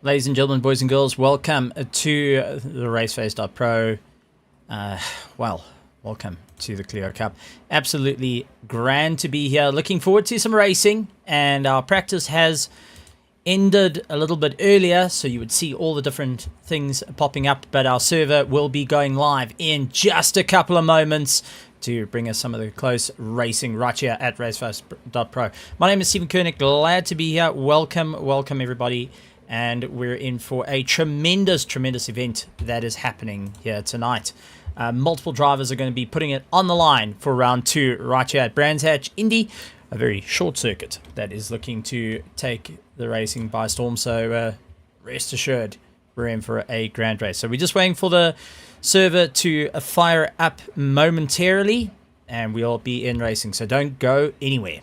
Ladies and gentlemen, boys and girls, welcome to the RaceFace.Pro. Welcome to the Clio Cup. Absolutely grand to be here. Looking forward to some racing, and our practice has ended a little bit earlier, so you would see all the different things popping up, but our server will be going live in just a couple of moments to bring us some of the close racing right here at RaceFace.Pro. My name is Stephen Koenig. Glad to be here. Welcome everybody. And we're in for a tremendous event that is happening here tonight. Multiple drivers are going to be putting it on the line for round 2 right here at Brands Hatch Indy. A very short circuit that is looking to take the racing by storm. So rest assured, we're in for a grand race. So we're just waiting for the server to fire up momentarily, and we'll be in racing. So don't go anywhere.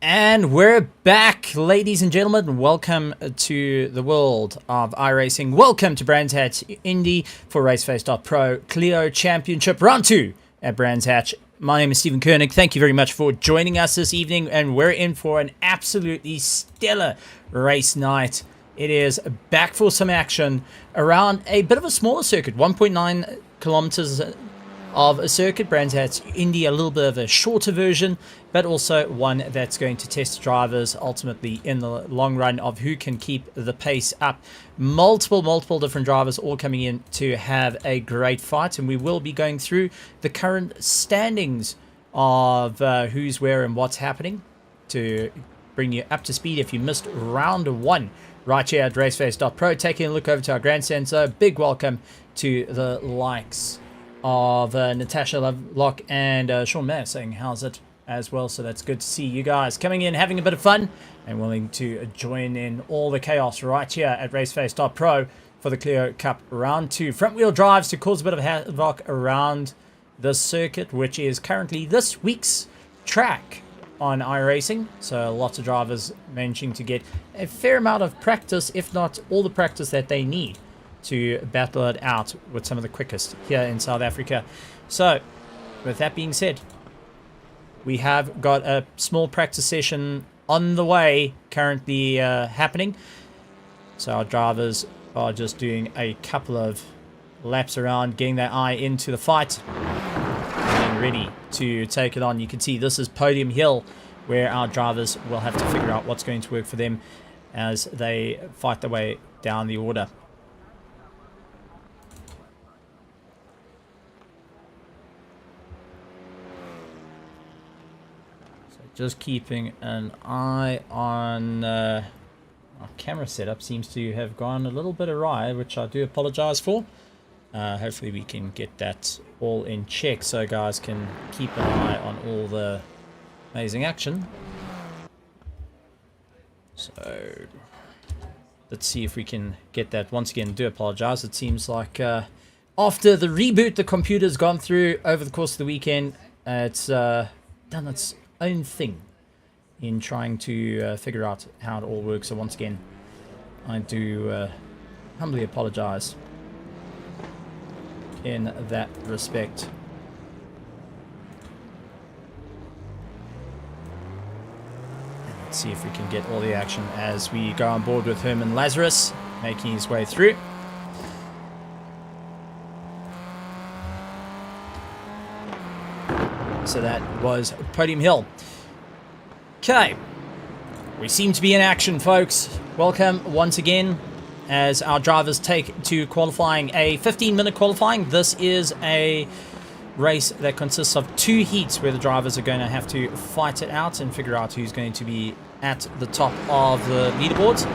And we're back, ladies and gentlemen. Welcome to the world of iRacing. Welcome to Brands Hatch Indy for RaceFace.Pro Clio Championship Round 2 at Brands Hatch. My name is Stephen Koenig. Thank you very much for joining us this evening, and we're in for an absolutely stellar race night. It is back for some action around a bit of a smaller circuit, 1.9 kilometers of a circuit. Brands Hatch Indy, a little bit of a shorter version, but also one that's going to test drivers ultimately in the long run of who can keep the pace up. Multiple different drivers all coming in to have a great fight, and we will be going through the current standings of who's where and what's happening to bring you up to speed if you missed round 1 right here at RaceFace.Pro. Taking a look over to our grandstand, so big welcome to the likes of Natasha Lovelock and Sean Mayer saying how's it as well. So that's good to see you guys coming in, having a bit of fun, and willing to join in all the chaos right here at RaceFace.Pro for the Clio Cup Round 2. Front wheel drives to cause a bit of havoc around the circuit, which is currently this week's track on iRacing. So lots of drivers managing to get a fair amount of practice, if not all the practice that they need to battle it out with some of the quickest here in South Africa. So with that being said, we have got a small practice session on the way currently happening. So our drivers are just doing a couple of laps around, getting their eye into the fight, and ready to take it on. You can see this is Podium Hill, where our drivers will have to figure out what's going to work for them as they fight their way down the order. just keeping an eye on our camera setup. Seems to have gone a little bit awry, which I do apologize for. Hopefully we can get that all in check so guys can keep an eye on all the amazing action. So let's see if we can get that. Once again, do apologize. It seems like after the reboot the computer's gone through over the course of the weekend, it's done its own thing in trying to figure out how it all works. So once again, I do humbly apologize in that respect. And let's see if we can get all the action as we go on board with Herman Lazarus making his way through. So that was Podium Hill. Okay, we seem to be in action, folks. Welcome once again as our drivers take to qualifying, a 15-minute qualifying. This is a race that consists of 2 heats where the drivers are going to have to fight it out and figure out who's going to be at the top of the leaderboards.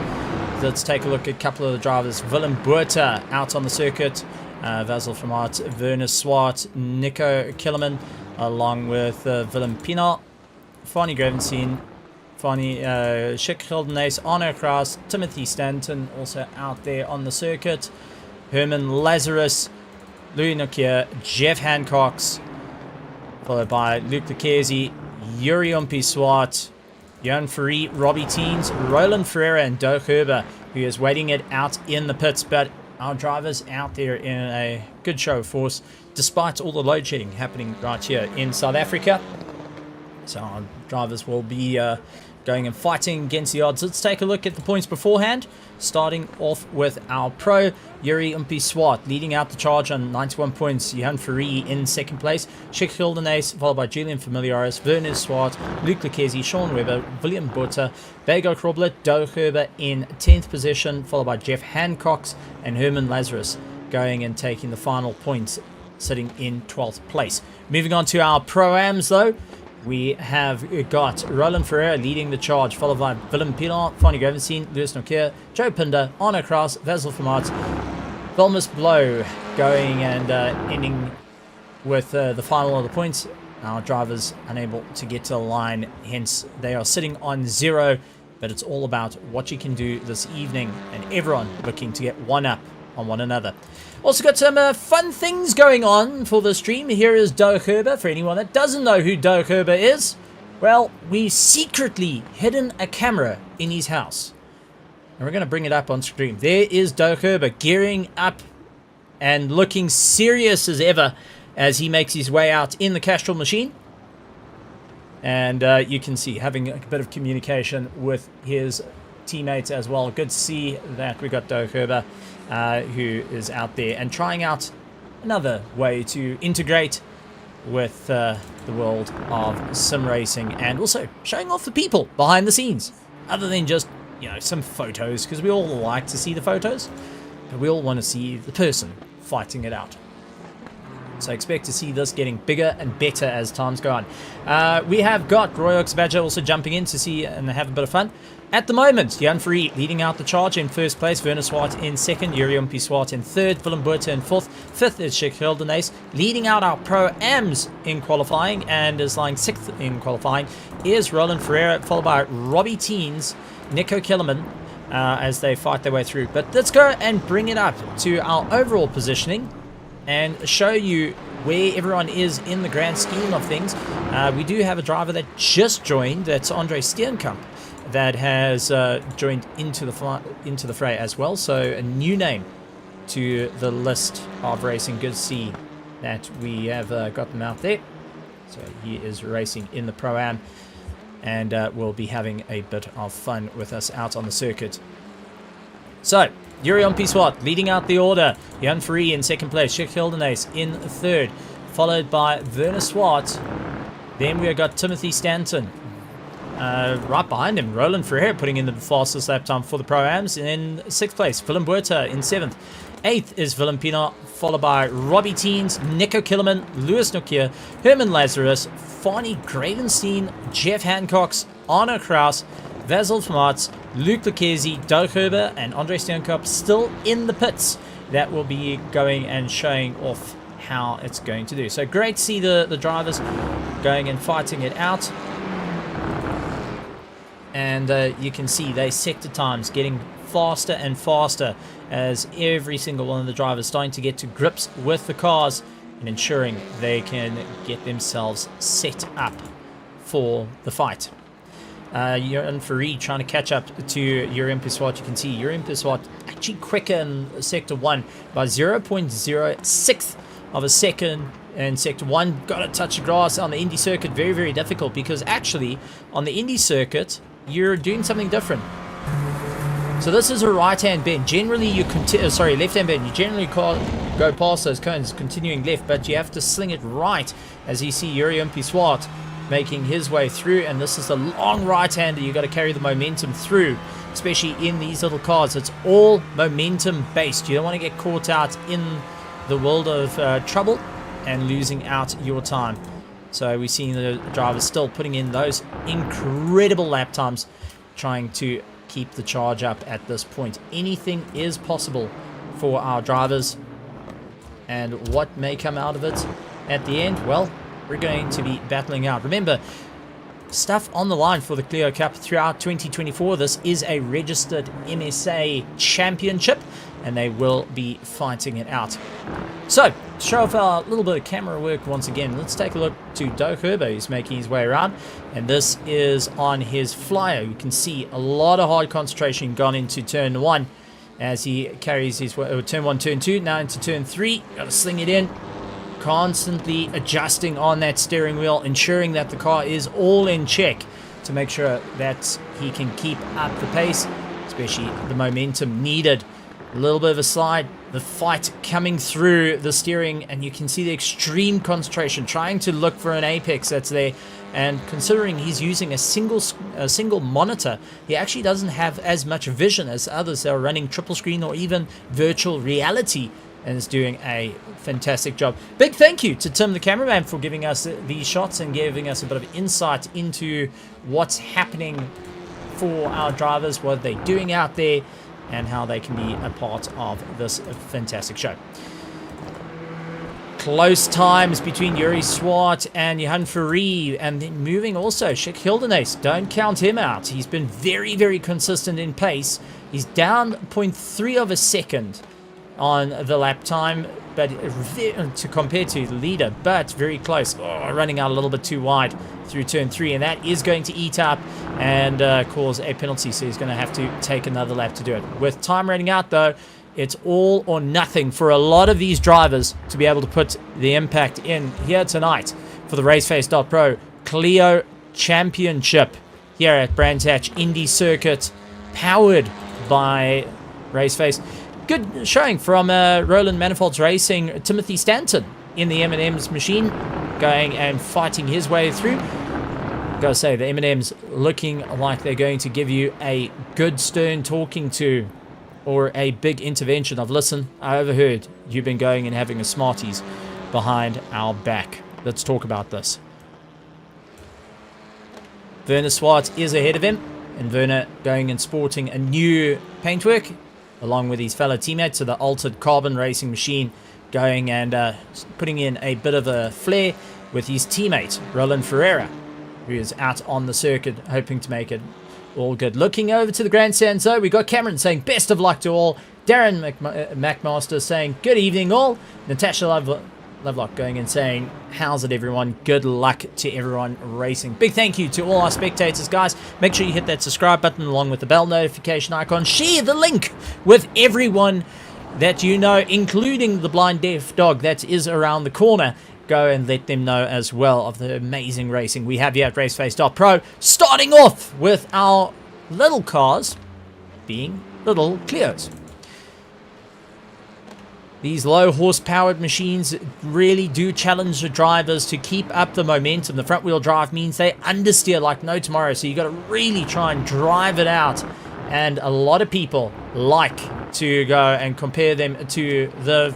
Let's take a look at a couple of the drivers. Willem Buerta out on the circuit, Vasil van Aert, Werner Swart, Nico Killerman, along with Willem Pinault, Fanny Grevenstein, Fanny Schickeldenace, Arno Kraas, Timothy Stanton also out there on the circuit, Herman Lazarus, Louis Nokia, Jeff Hancox, followed by Luc Lequesi, Yuri Umpi-Swart, Jan Ferry, Robbie Teens, Roland Ferreira, and Doug Herber, who is waiting it out in the pits. But our drivers out there in a good show of force, despite all the load shedding happening right here in South Africa. So our drivers will be going and fighting against the odds. Let's take a look at the points beforehand. Starting off with our pro, Yuri Umpi-Swart leading out the charge on 91 points. Jan Ferry in second place. Schick Hildenace, followed by Julian Familiaris, Werner Swart, Luc Lequesi, Sean Webber, William Buerta, Bego Kroblet, Doug Herber in 10th position, followed by Jeff Hancox and Herman Lazarus going and taking the final points, sitting in 12th place. Moving on to our Pro-Ams though. We have got Roland Ferreira leading the charge, followed by Willem Pinault, Fanny Grevenstein, Louis Nokia, Joe Pinder, Arno Kraas, Vasil van Aert, Vilmus Blow going and ending with the final of the points. Our drivers unable to get to the line, hence they are sitting on 0, but it's all about what you can do this evening and everyone looking to get one up on one another. Also got some fun things going on for the stream. Here is Doug Herber. For anyone that doesn't know who Doug Herber is, well, we secretly hidden a camera in his house. And we're going to bring it up on stream. There is Doug Herber gearing up and looking serious as ever as he makes his way out in the Castrol machine. And you can see having a bit of communication with his teammates as well. Good to see that we got Doug Herber, who is out there and trying out another way to integrate with the world of sim racing, and also showing off the people behind the scenes, other than just, you know, some photos, because we all like to see the photos, but we all want to see the person fighting it out. So expect to see this getting bigger and better as times go on. We have got Roy Oxbadger also jumping in to see and have a bit of fun. At the moment, Jan Ferry leading out the charge in first place, Werner Swart in second, Yuri Umpi-Swart in third, Willem Buerta in fourth, fifth is Schick Hildenace. Leading out our Pro-Ams in qualifying and is lying sixth in qualifying is Roland Ferreira, followed by Robbie Teens, Nico Killerman, as they fight their way through. But let's go and bring it up to our overall positioning and show you where everyone is in the grand scheme of things. We do have a driver that just joined, that's Andre Steenkamp, that has joined into the fray as well. So a new name to the list of racing. Good to see that we have got them out there. So he is racing in the Pro-Am and will be having a bit of fun with us out on the circuit. So Yuri Umpi-Swart leading out the order. Jan Ferry in second place. Schick Hildenace in third, followed by Werner Swart. Then we have got Timothy Stanton. Right behind him, Roland Ferreira putting in the fastest lap time for the Pro-Ams. In sixth place, Willem Buerta in seventh. 8th is Valentina, followed by Robbie Teens, Nico Killerman, Lewis Nokia, Herman Lazarus, Fani Gravenstein, Jeff Hancox, Arno Kraus, Vasil Vermaat, Luke Lucchesi, Doug Herber, and Andre Steenkop still in the pits. That will be going and showing off how it's going to do. So great to see the drivers going and fighting it out. And you can see they sector times getting faster and faster as every single one of the drivers starting to get to grips with the cars and ensuring they can get themselves set up for the fight. Johan Ferrari trying to catch up to Yurian Piswat. You can see Yurian Piswat actually quicker in Sector 1 by 0.06 of a second. And Sector 1 got to touch the grass on the Indy circuit. Very, very difficult because actually on the Indy circuit, you're doing something different. So this is a right-hand bend. Generally, you left-hand bend. You generally go past those cones, continuing left, but you have to sling it right, as you see Yurian Piswat making his way through. And this is the long right-hander. You got to carry the momentum through, especially in these little cars. It's all momentum-based. You don't want to get caught out in the world of trouble and losing out your time. So we're seeing the drivers still putting in those incredible lap times, trying to keep the charge up at this point. Anything is possible for our drivers, and what may come out of it at the end, well, we're going to be battling out. Remember, stuff on the line for the Clio Cup throughout 2024. This is a registered MSA championship, and they will be fighting it out. So, to show off our little bit of camera work once again, let's take a look to Doug Herber, who's making his way around. And this is on his flyer. You can see a lot of hard concentration gone into turn 1 as he carries his way, turn 1, turn 2, now into turn 3. Got to sling it in. Constantly adjusting on that steering wheel, ensuring that the car is all in check to make sure that he can keep up the pace, especially the momentum needed. A little bit of a slide, the fight coming through the steering, and you can see the extreme concentration, trying to look for an apex that's there. And considering he's using a single monitor, he actually doesn't have as much vision as others that are running triple screen or even virtual reality, and is doing a fantastic job. Big thank you to Tim the cameraman for giving us these shots and giving us a bit of insight into what's happening for our drivers, what they're doing out there, and how they can be a part of this fantastic show. Close times between Yuri Swart and Johan Ferrari, and then moving also Schick Hildenace. Don't count him out. He's been very, very consistent in pace. He's down 0.3 of a second on the lap time, but to compare to the leader, but very close. Running out a little bit too wide through turn 3, and that is going to eat up and cause a penalty, so he's going to have to take another lap to do it. With time running out though, it's all or nothing for a lot of these drivers to be able to put the impact in here tonight for the RaceFace.Pro Clio Championship here at Brands Hatch Indy Circuit, powered by RaceFace. Good showing from Roland Manifolds Racing, Timothy Stanton in the M&M's machine, going and fighting his way through. Gotta say, the M&M's looking like they're going to give you a good stern talking to, or a big intervention of, listen, I overheard you've been going and having a Smarties behind our back. Let's talk about this. Werner Swart is ahead of him, and Werner going and sporting a new paintwork along with his fellow teammates. So the altered carbon racing machine going and putting in a bit of a flair with his teammate Roland Ferreira, who is out on the circuit hoping to make it all good. Looking over to the grandstand, so we got Cameron saying best of luck to all. Darren McMaster saying good evening all. Natasha Lovelock going and saying how's it everyone, good luck to everyone racing. Big thank you to all our spectators, guys. Make sure you hit that subscribe button along with the bell notification icon. Share the link with everyone that you know, including the blind deaf dog that is around the corner. Go and let them know as well of the amazing racing we have here at RaceFace.Pro, starting off with our little cars being little Clios. These low horsepowered machines really do challenge the drivers to keep up the momentum. The front wheel drive means they understeer like no tomorrow, so you got to really try and drive it out. And a lot of people like to go and compare them to the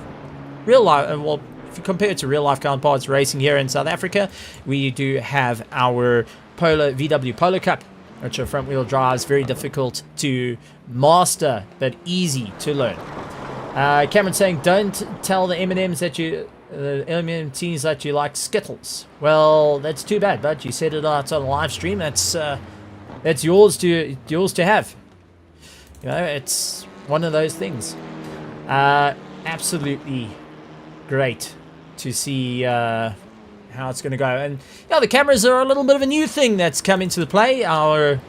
real life. Well, if you compare it to real life counterparts racing here in South Africa, we do have our VW Polo Cup, which are front wheel drives, very difficult to master but easy to learn. Cameron saying, don't tell the M&Ms that you M&Ts that you like Skittles. Well, that's too bad, but you said it out on a live stream. That's yours to have. You know, it's one of those things. Absolutely great to see how it's going to go. And yeah, the cameras are a little bit of a new thing that's come into the play. Our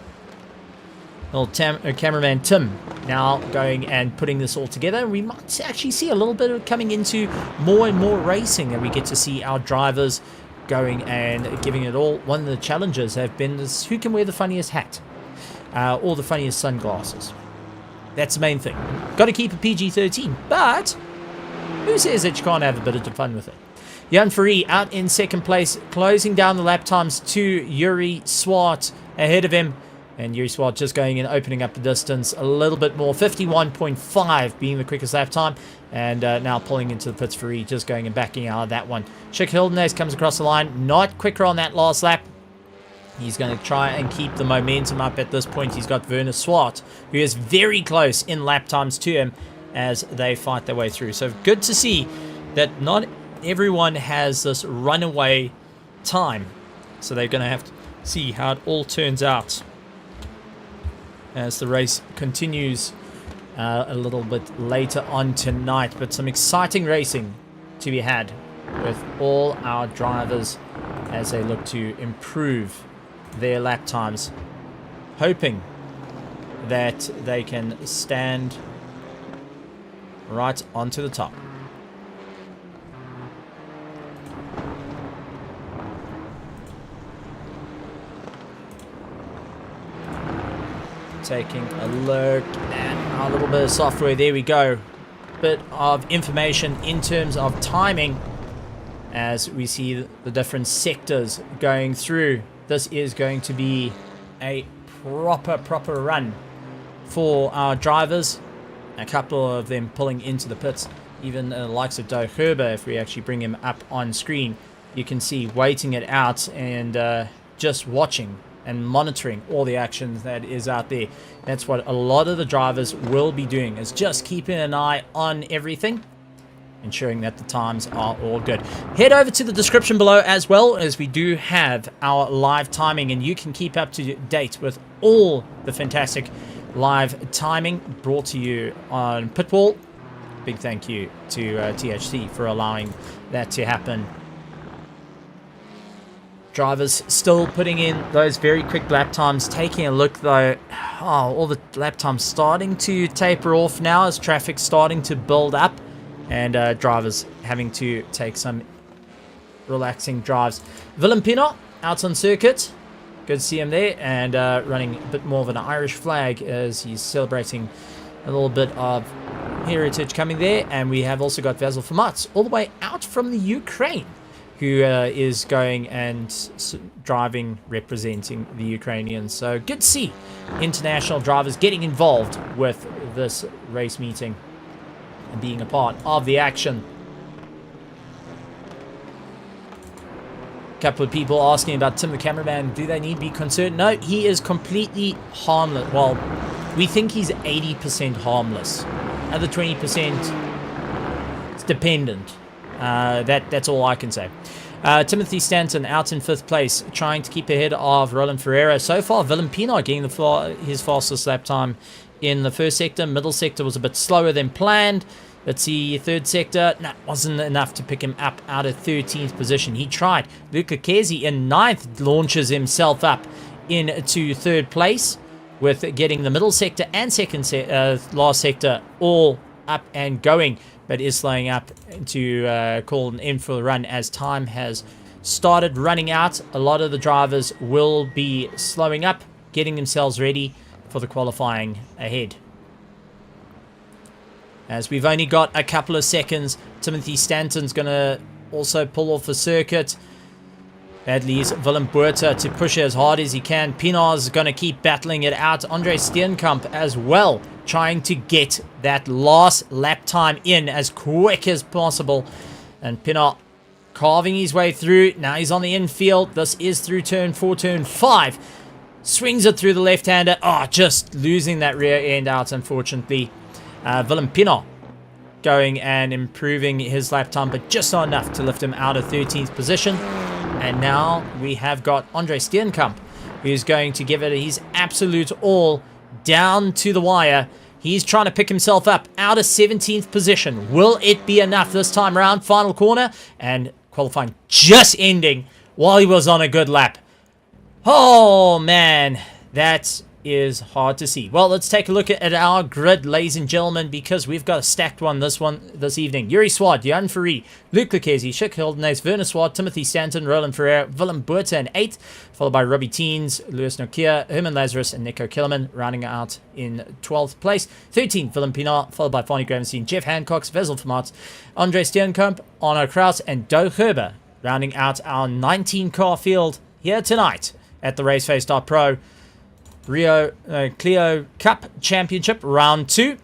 little cameraman Tim now going and putting this all together. We might actually see a little bit of coming into more and more racing, and we get to see our drivers going and giving it all. One of the challenges have been this, who can wear the funniest hat or the funniest sunglasses. That's the main thing. Got to keep a PG-13, but who says that you can't have a bit of fun with it? Jan Ferree out in second place, closing down the lap times to Yuri Swart ahead of him. And Yuri Swart just going and opening up the distance a little bit more. 51.5 being the quickest lap time. And now pulling into the pits. Ferree just going and backing out of that one. Chick Hildenes comes across the line. Not quicker on that last lap. He's going to try and keep the momentum up at this point. He's got Werner Swart, who is very close in lap times to him as they fight their way through. So good to see that not everyone has this runaway time. So they're going to have to see how it all turns out as the race continues a little bit later on tonight. But some exciting racing to be had with all our drivers as they look to improve their lap times, hoping that they can stand right onto the top. Taking a look at our little bit of software. There we go. Bit of information in terms of timing as we see the different sectors going through. This is going to be a proper run for our drivers. A couple of them pulling into the pits. Even the likes of Doug Herber, if we actually bring him up on screen, you can see waiting it out and just watching and monitoring all the action that is out there. That's what a lot of the drivers will be doing, is just keeping an eye on everything, ensuring that the times are all good. Head over to the description below as well, as we do have our live timing, and you can keep up to date with all the fantastic live timing brought to you on Pitwall. Big thank you to THC for allowing that to happen. Drivers still putting in those very quick lap times. Taking a look though, all the lap times starting to taper off now as traffic's starting to build up, and drivers having to take some relaxing drives. Willem Pienaar out on circuit. Good to see him there, and running a bit more of an Irish flag as he's celebrating a little bit of heritage coming there. And we have also got Vasil Famatz all the way out from the Ukraine, who is going and driving, representing the Ukrainians. So good to see international drivers getting involved with this race meeting and being a part of the action. A couple of people asking about Tim the cameraman. Do they need to be concerned? No, he is completely harmless. Well, we think he's 80% harmless. Other 20% is dependent. That's all I can say. Timothy Stanton out in 5th place, trying to keep ahead of Roland Ferreira. So far, Willem Pienaar getting his fastest lap time in the first sector. Middle sector was a bit slower than planned. Let's see, third sector, wasn't enough to pick him up out of 13th position. He tried. Luca Kezi in 9th launches himself up into 3rd place with getting the middle sector and last sector all up and going, but is slowing up to call an end for the run as time has started running out. A lot of the drivers will be slowing up, getting themselves ready for the qualifying ahead. As we've only got a couple of seconds, Timothy Stanton's going to also pull off the circuit. That leaves Willem Buerta to push as hard as he can. Pienaar's going to keep battling it out. Andre Steenkamp as well trying to get that last lap time in as quick as possible. And Pinot carving his way through. Now he's on the infield. This is through turn 4, turn 5. Swings it through the left-hander. Oh, just losing that rear end out, unfortunately. Willem Pinot going and improving his lap time, but just not enough to lift him out of 13th position. And now we have got Andre Steenkamp, who's going to give it his absolute all down to the wire. He's trying to pick himself up out of 17th position. Will it be enough this time around? Final corner, and qualifying just ending while he was on a good lap. Oh, man, that is hard to see. Well, let's take a look at our grid, ladies and gentlemen, because we've got a stacked one this evening. Yuri Swart, Jan Ferree, Luc Lequesi, Schick Hildenaes, Werner Swart, Timothy Stanton, Roland Ferreira, Willem Buerta in 8th, followed by Robbie Teens, Lewis Nokia, Herman Lazarus, and Nico Killerman, rounding out in 12th place. 13th, Willem Pinot, followed by Fonnie Gravenstein, Jeff Hancock, Wessel Vermaat, Andre Steenkamp, Arno Kraus, and Doug Herber, rounding out our 19-car field here tonight at the RaceFace.Pro Clio Cup Championship Round 2.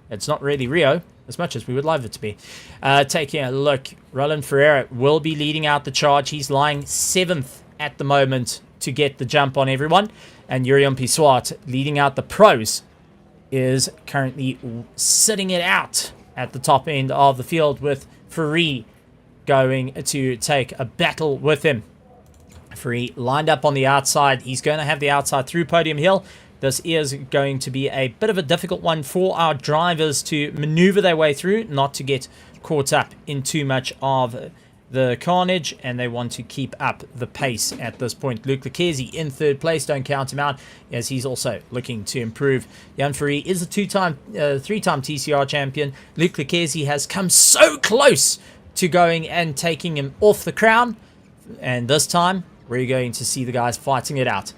It's not really Rio, as much as we would love it to be. Taking a look, Roland Ferreira will be leading out the charge. He's lying 7th at the moment to get the jump on everyone. And Yuri Swart, leading out the pros, is currently sitting it out at the top end of the field, with Ferree going to take a battle with him. Ferree lined up on the outside. He's going to have the outside through Podium Hill. This is going to be a bit of a difficult one for our drivers to maneuver their way through, not to get caught up in too much of the carnage, and they want to keep up the pace at this point. Luc Lequesi in 3rd place. Don't count him out, as he's also looking to improve. Jan Ferree is a three-time TCR champion. Luc Lequesi has come so close to going and taking him off the crown, and this time we're going to see the guys fighting it out.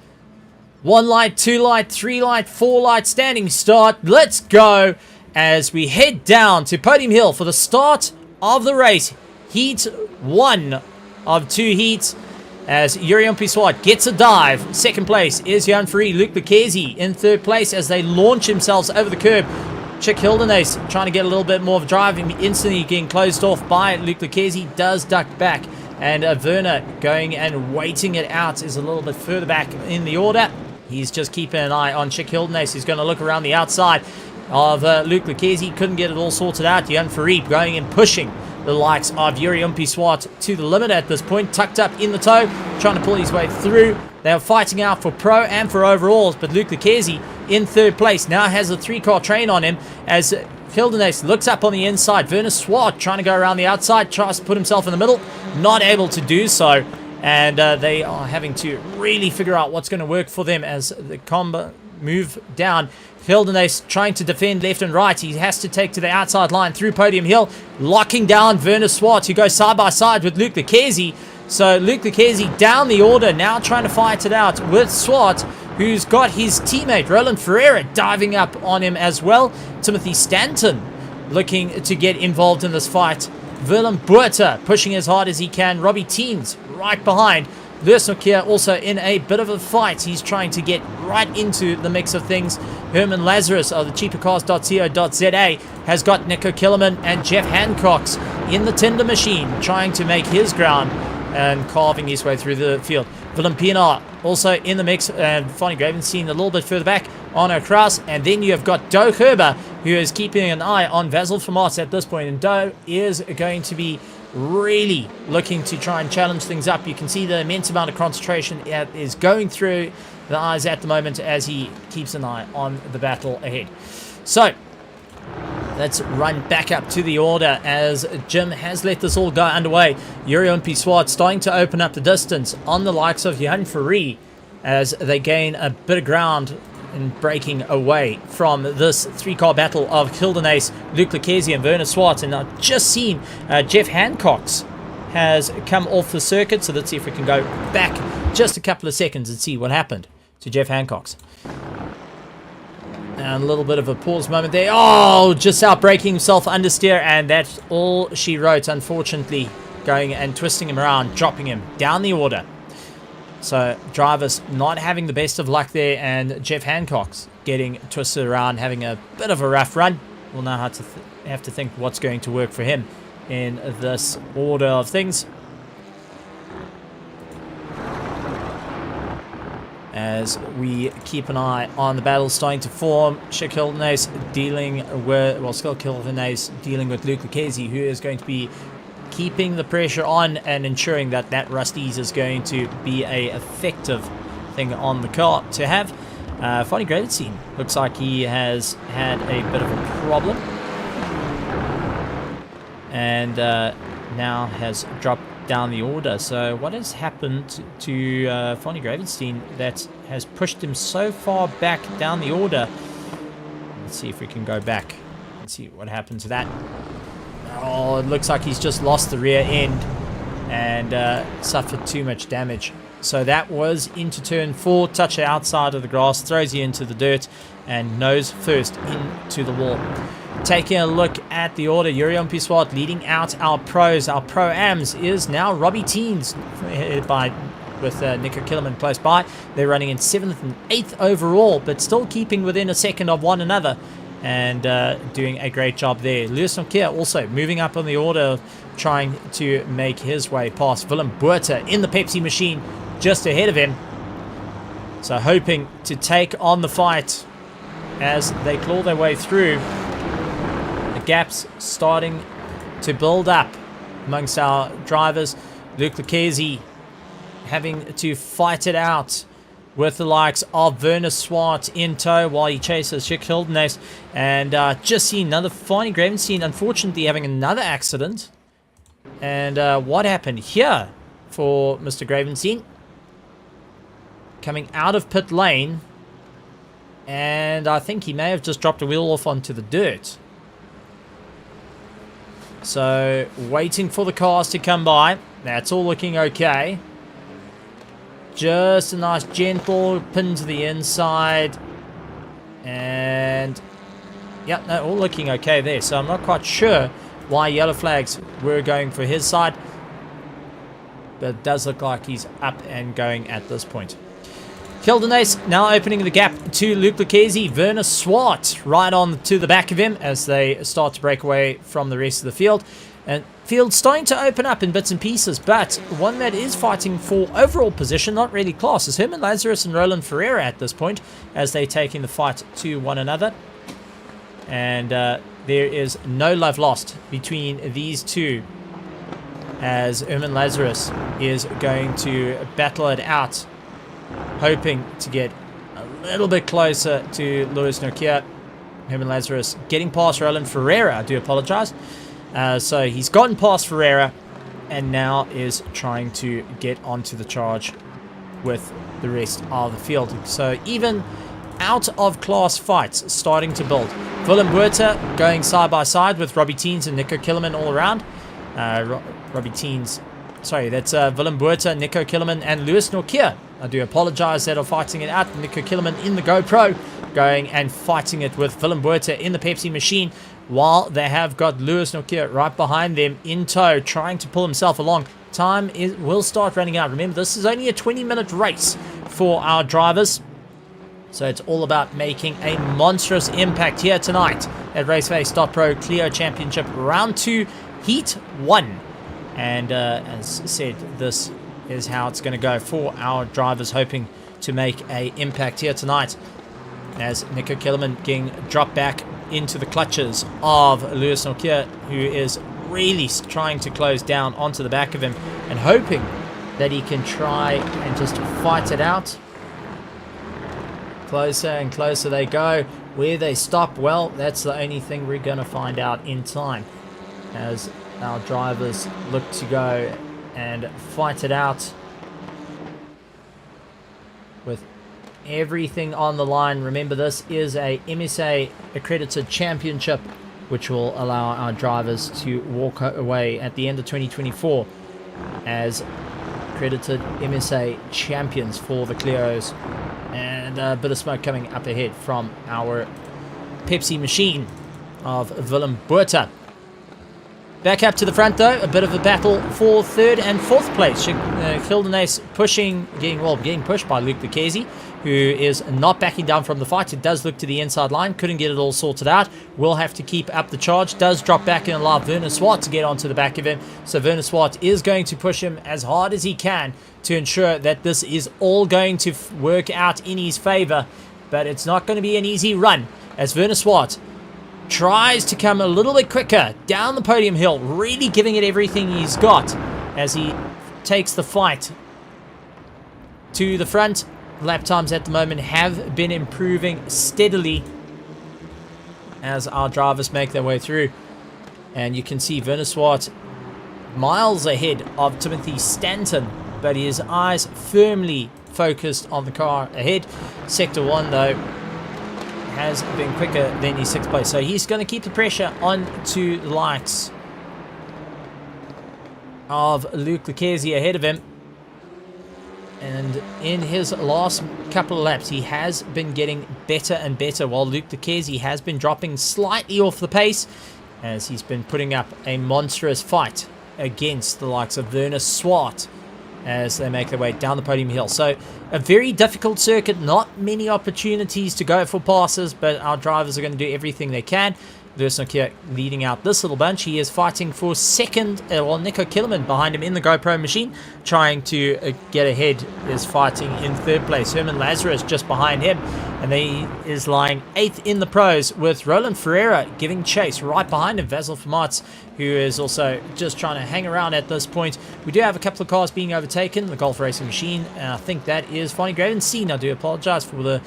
1 light, 2 light, 3 light, 4 light, standing start. Let's go as we head down to Podium Hill for the start of the race. Heat 1 of 2 heats, as Yuri Swart gets a dive. 2nd place is Jan Ferree. Luc Lequesi in 3rd place as they launch themselves over the curb. Schick Hildenaes trying to get a little bit more of driving, instantly getting closed off by Luc Lequesi. Does duck back. And Werner going and waiting it out is a little bit further back in the order. He's just keeping an eye on Schick Hildenaes. He's going to look around the outside of Luc Lequesi. Couldn't get it all sorted out. Jan Ferree going and pushing the likes of Yuri Swart to the limit at this point. Tucked up in the toe, trying to pull his way through. They are fighting out for pro and for overalls, but Luc Lequesi in 3rd place now has a 3-car train on him as Hildenaes looks up on the inside. Werner Swart trying to go around the outside, tries to put himself in the middle, not able to do so, and they are having to really figure out what's going to work for them as the combo move down. Hildenaes trying to defend left and right. He has to take to the outside line through Podium Hill, locking down Werner Swart, who goes side by side with Luc Lequesi. So Luc Lequesi down the order, now trying to fight it out with Swart, who's got his teammate Roland Ferreira diving up on him as well. Timothy Stanton looking to get involved in this fight. Willem Buerta pushing as hard as he can. Robbie Teens right behind. Lewis Nokia also in a bit of a fight. He's trying to get right into the mix of things. Herman Lazarus of the cheapercars.co.za has got Nico Killerman and Jeff Hancock's in the tender machine, trying to make his ground and carving his way through the field. Willem Pinot also in the mix, and Fonnie Gravenstein a little bit further back. Arno Kraus, and then you have got Doug Herber, who is keeping an eye on Wessel Vermaat at this point, and Doug is going to be really looking to try and challenge things up. You can see the immense amount of concentration is going through the eyes at the moment as he keeps an eye on the battle ahead. So let's run back up to the order as Jim has let this all go underway. Yuri Swart starting to open up the distance on the likes of Jan Ferree as they gain a bit of ground in breaking away from this 3-car battle of Hildenaes, Luc Lequesi and Werner Swart. And I've just seen Jeff Hancock's has come off the circuit, so let's see if we can go back just a couple of seconds and see what happened to Jeff Hancock's. And a little bit of a pause moment there. Oh, just out breaking himself understeer, and that's all she wrote, unfortunately, going and twisting him around, dropping him down the order. So drivers not having the best of luck there, and Jeff Hancock's getting twisted around, having a bit of a rough run. We'll now have to think what's going to work for him in this order of things. As we keep an eye on the battle starting to form, Schick Hildenace dealing with, well, Skill Hildenace dealing with Luke Lucchese, who is going to be keeping the pressure on and ensuring that that Rust-eze is going to be a effective thing on the car to have. Fonny Gravenstein looks like he has had a bit of a problem and now has dropped down the order. So what has happened to Fonny Gravenstein that has pushed him so far back down the order? Let's see if we can go back and see what happened to that. Oh, it looks like he's just lost the rear end and suffered too much damage. So that was into turn 4, touch the outside of the grass, throws you into the dirt, and nose first into the wall. Taking a look at the order, Yurion Piswat leading out our pros, our pro-ams, is now Robbie Teens with Nico Killerman close by. They're running in 7th and 8th overall, but still keeping within a second of one another, and doing a great job there. Lewis Nokia also moving up on the order, trying to make his way past Willem Buerta in the Pepsi machine, just ahead of him. So hoping to take on the fight as they claw their way through. The gaps starting to build up amongst our drivers. Luke Lucchese having to fight it out with the likes of Werner Swart in tow while he chases Schick Hildenace. And just seen another Fonny Gravenstein, unfortunately having another accident. And what happened here for Mr. Gravenstein? Coming out of pit lane, and I think he may have just dropped a wheel off onto the dirt. So waiting for the cars to come by. That's all looking okay. Just a nice gentle pin to the inside, and yep, no, all looking okay there. So I'm not quite sure why yellow flags were going for his side, but it does look like he's up and going at this point. Hildenace now opening the gap to Luke Lucchese. Werner Swart right on to the back of him as they start to break away from the rest of the field. And field starting to open up in bits and pieces, but one that is fighting for overall position, not really class, is Herman Lazarus and Roland Ferreira at this point as they're taking the fight to one another. And there is no love lost between these two, as Herman Lazarus is going to battle it out, hoping to get a little bit closer to Luis Nokia. Herman Lazarus getting past Roland Ferreira, I do apologize. So he's gotten past Ferreira and now is trying to get onto the charge with the rest of the field. So even out of class fights starting to build. Willem Buerta going side by side with Robbie Teens and Nico Killerman all around. Robbie Teens, sorry, that's Willem Buerta, Nico Killerman and Luis Nokia. I do apologize that are fighting it out. Nico Killerman in the GoPro going and fighting it with Willem Buerta in the Pepsi machine, while they have got Luis Nokia right behind them in tow, trying to pull himself along. Time will start running out. Remember, this is only a 20-minute race for our drivers, so it's all about making a monstrous impact here tonight at RaceFace.Pro Clio Championship Round 2, Heat 1. And as said, this is how it's going to go for our drivers, hoping to make an impact here tonight, as Nico Killerman getting dropped back into the clutches of Luis Nokia, who is really trying to close down onto the back of him and hoping that he can try and just fight it out. Closer and closer they go. Where they stop, well, that's the only thing we're going to find out in time, as our drivers look to go and fight it out with everything on the line. Remember, this is a MSA accredited championship, which will allow our drivers to walk away at the end of 2024 as accredited MSA champions for the Clios. And a bit of smoke coming up ahead from our Pepsi machine of Willem Buerta. Back up to the front though, a bit of a battle for 3rd and 4th place. Kildenace getting pushed by Luke Lucchese, who is not backing down from the fight. It does look to the inside line, couldn't get it all sorted out. Will have to keep up the charge. Does drop back and allow Werner Swart to get onto the back of him. So Werner Swart is going to push him as hard as he can to ensure that this is all going to work out in his favor. But it's not going to be an easy run as Werner Swart tries to come a little bit quicker down the podium hill, really giving it everything he's got as he takes the fight to the front. Lap times at the moment have been improving steadily as our drivers make their way through. And you can see Werner Swart miles ahead of Timothy Stanton, but his eyes firmly focused on the car ahead. Sector 1 though has been quicker than his 6th place, so he's going to keep the pressure on to the likes of Luke Lucchese ahead of him. And in his last couple of laps, he has been getting better and better, while Luke Lucchese has been dropping slightly off the pace as he's been putting up a monstrous fight against the likes of Werner Swart as they make their way down the podium hill. So a very difficult circuit, not many opportunities to go for passes, but our drivers are going to do everything they can. Lewis Nokia leading out this little bunch. He is fighting for 2nd, while Nico Killerman behind him in the GoPro machine, trying to get ahead, is fighting in 3rd place. Herman Lazarus just behind him, and he is lying 8th in the pros, with Roland Ferreira giving chase right behind him. Vasil Famarts, who is also just trying to hang around at this point. We do have a couple of cars being overtaken. The Golf Racing Machine, and I think that is Fonny Gravenstein. I do apologize for the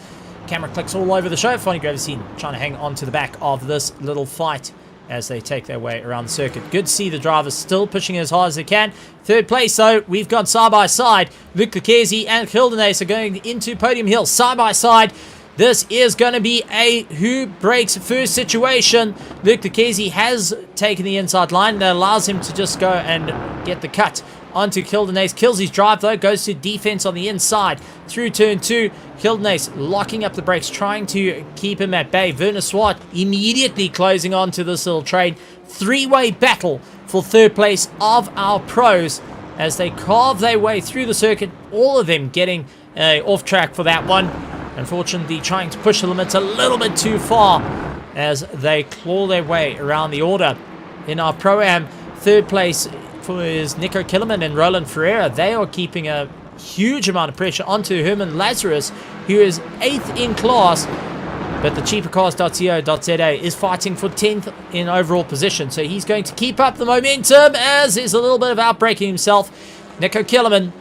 camera clicks all over the show. Fonny Gravenstein trying to hang on to the back of this little fight as they take their way around the circuit. Good to see the drivers still pushing as hard as they can. 3rd place though, we've got side by side. Luke Lucchese and Kildenace are going into podium hill side by side. This is going to be a who breaks first situation. Luke Lucchese has taken the inside line. That allows him to just go and get the cut onto Kildenace. Kills his drive though, goes to defense on the inside through turn 2. Kildenace locking up the brakes, trying to keep him at bay. Werner Swart immediately closing on to this little train. 3-way battle for 3rd place of our pros as they carve their way through the circuit. All of them getting off track for that one. Unfortunately, trying to push the limits a little bit too far as they claw their way around the order. In our Pro-Am, 3rd place is Nico Killerman and Roland Ferreira. They are keeping a huge amount of pressure onto Herman Lazarus, who is 8th in class, but the cheapercars.co.za is fighting for 10th in overall position, so he's going to keep up the momentum as is a little bit of outbreaking himself. Nico Killerman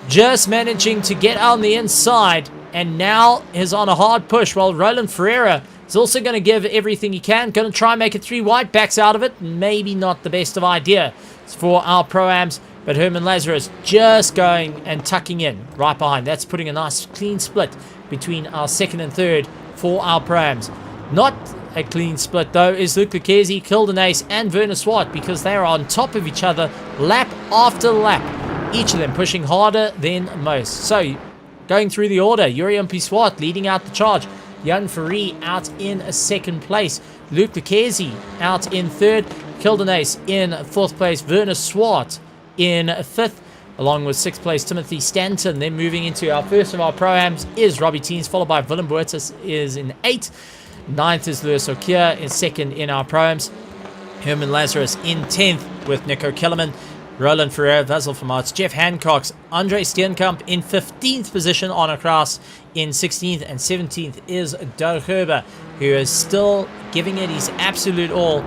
just managing to get on the inside and now is on a hard push, while Roland Ferreira is also going to give everything he can, going to try and make it 3 wide, backs out of it. Maybe not the best of ideas for our Pro-Ams, but Herman Lazarus just going and tucking in right behind. That's putting a nice clean split between our 2nd and 3rd for our Pro-Ams. Not a clean split though is Luke Lucchese, Kildenace and Werner Swart, because they are on top of each other lap after lap, each of them pushing harder than most. So going through the order, Yuri Swart leading out the charge. Jan Ferree out in 2nd place. Luke Lucchese out in 3rd. Kildenace in 4th place. Werner Swart in 5th, along with 6th place Timothy Stanton. Then moving into our first of our Pro-Ams is Robbie Teens, followed by Willem Boertes is in 8th. 9th is Lewis O'Keefe in 2nd in our Pro-Ams. Herman Lazarus in 10th with Nico Kellerman. Roland Ferreira, Vasil Famarts, Jeff Hancock's, Andre Steenkamp in 15th position. On across in 16th, and 17th is Doug Herber, who is still giving it his absolute all.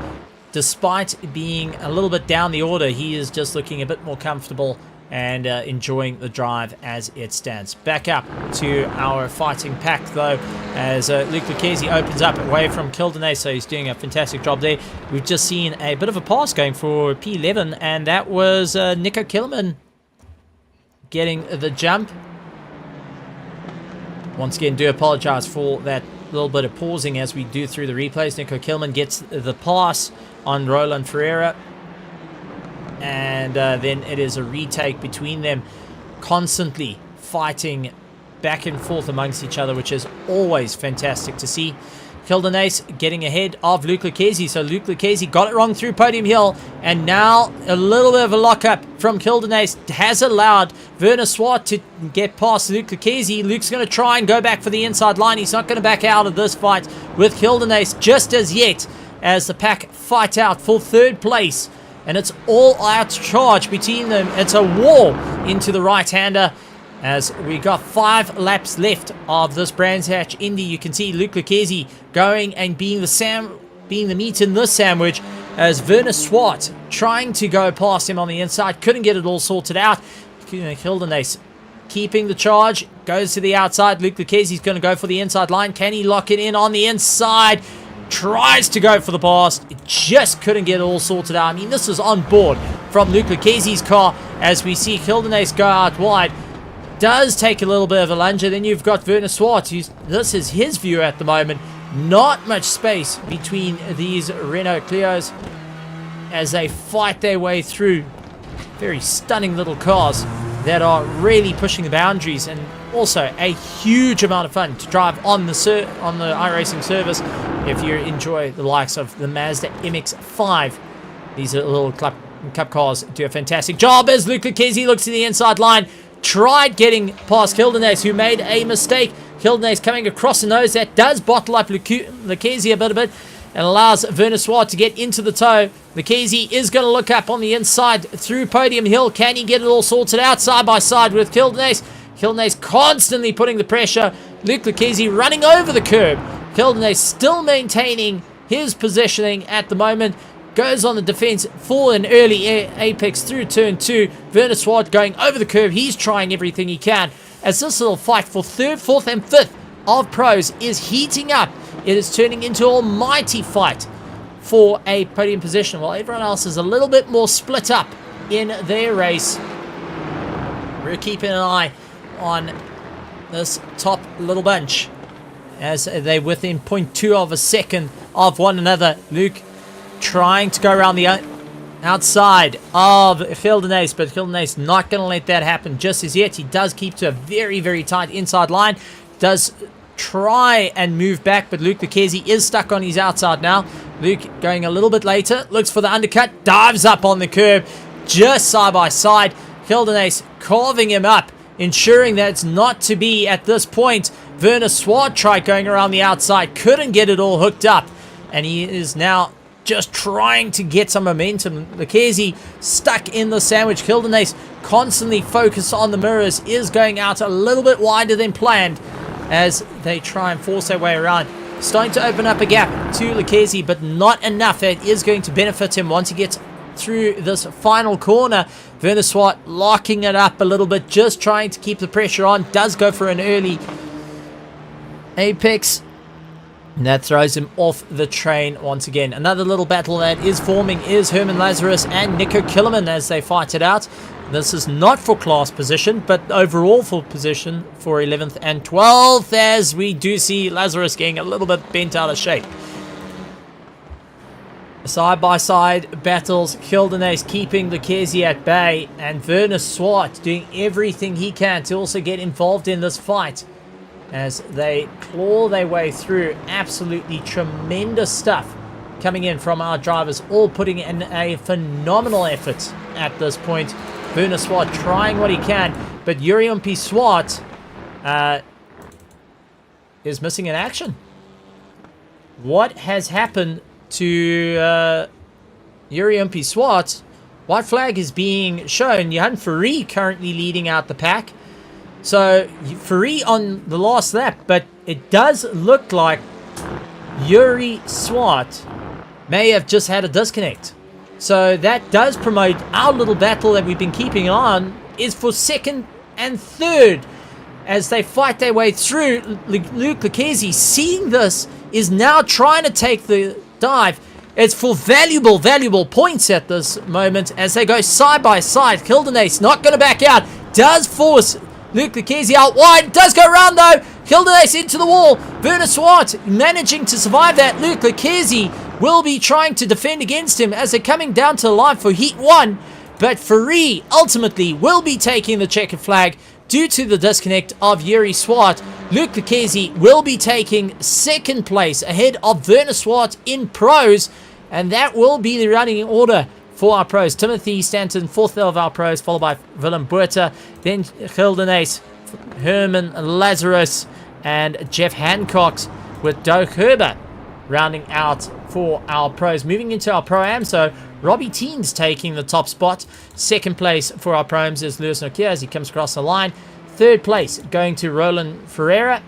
Despite being a little bit down the order, he is just looking a bit more comfortable and enjoying the drive as it stands. Back up to our fighting pack though, as Luke Lucchese opens up away from Kildenace, so he's doing a fantastic job there. We've just seen a bit of a pass going for P11, and that was Nico Killerman getting the jump. Once again, do apologize for that little bit of pausing as we do through the replays. Nico Killerman gets the pass on Roland Ferreira, and then it is a retake between them, constantly fighting back and forth amongst each other, which is always fantastic to see. Kildenace getting ahead of Luke Lucchesi. So Luke Lucchesi got it wrong through Podium Hill. And now a little bit of a lockup from Kildenace has allowed Werner Swart to get past Luke Lucchesi. Luke's going to try and go back for the inside line. He's not going to back out of this fight with Kildenace just as yet, as the pack fight out for third place. And it's all out charge between them. It's a war into the right-hander, as we got 5 laps left of this Brands Hatch Indy. You can see Luke Lucchesi going and being the meat in this sandwich, as Werner Swart trying to go past him on the inside. Couldn't get it all sorted out. Kildenace keeping the charge. Goes to the outside. Luke Lucchesi's going to go for the inside line. Can he lock it in on the inside? Tries to go for the pass. Just couldn't get it all sorted out. I mean, this is on board from Luke Lucchesi's car, as we see Kildenace go out wide. Does take a little bit of a lunge, and then you've got Werner Swart. This is his view at the moment. Not much space between these Renault Clios as they fight their way through. Very stunning little cars that are really pushing the boundaries, and also a huge amount of fun to drive on the iRacing service if you enjoy the likes of the Mazda MX-5. These are little cup cars do a fantastic job, as Luke Lucchesi looks to the inside line. Tried getting past Kildenace, who made a mistake. Kildenace coming across the nose. That does bottle up Lucchesi a bit, and allows Werner Swart to get into the toe. Lucchesi is going to look up on the inside through Podium Hill. Can he get it all sorted out side by side with Kildenace? Kildenace constantly putting the pressure. Luke Lucchesi running over the curb. Kildenace still maintaining his positioning at the moment. Goes on the defense for an early apex through turn 2. Werner Swart going over the curve. He's trying everything he can, as this little fight for 3rd, 4th, and 5th of pros is heating up. It is turning into an almighty fight for a podium position, while everyone else is a little bit more split up in their race. We're keeping an eye on this top little bunch, as they're within 0.2 of a second of one another. Luke trying to go around the outside of Kildenace, but Kildenace not going to let that happen just as yet. He does keep to a very, very tight inside line. Does try and move back, but Luke Lucchesi is stuck on his outside now. Luke going a little bit later, looks for the undercut, dives up on the curb, just side by side. Kildenace carving him up, ensuring that it's not to be at this point. Werner Swart tried going around the outside, couldn't get it all hooked up, and he is now just trying to get some momentum. Lucchesi stuck in the sandwich. Kildenace constantly focused on the mirrors, is going out a little bit wider than planned as they try and force their way around. Starting to open up a gap to Lucchesi, but not enough. It is going to benefit him once he gets through this final corner. Werner Swart locking it up a little bit, just trying to keep the pressure on. Does go for an early apex, and that throws him off the train once again. Another little battle that is forming is Herman Lazarus and Nico Killerman as they fight it out. This is not for class position, but overall for position for 11th and 12th, as we do see Lazarus getting a little bit bent out of shape. Side-by-side battles, Kildenace keeping Lucchesi at bay, and Werner Swart doing everything he can to also get involved in this fight as they claw their way through. Absolutely tremendous stuff coming in from our drivers, all putting in a phenomenal effort at this point. Werner Swart trying what he can, but Yuri Swart is missing in action. What has happened to Yuri Swart? White flag is being shown. Johan Ferry currently leading out the pack. So Ferry on the last lap, but it does look like Yuri Swart may have just had a disconnect. So that does promote our little battle that we've been keeping on, is for 2nd and 3rd as they fight their way through. Luke Lucchesi, seeing this, is now trying to take the dive. It's for valuable points at this moment as they go side by side. Kildenace not going to back out. Does force Luke Lucchesi out wide. Does go around though. Kildenace into the wall. Werner Swart managing to survive that. Luke Lucchesi will be trying to defend against him as they're coming down to the line for Heat 1. But Ferry ultimately will be taking the checkered flag due to the disconnect of Yuri Swart. Luke Lucchesi will be taking second place ahead of Werner Swart in pros. And that will be the running order for our pros. Timothy Stanton, fourth of our pros, followed by Willem Buerta, then Gildenace, Herman Lazarus, and Jeff Hancock, with Doug Herber rounding out for our pros. Moving into our Pro-Am, so Robbie Teens taking the top spot. Second place for our Pro-Ams is Lewis Nokia as he comes across the line. Third place going to Roland Ferreira,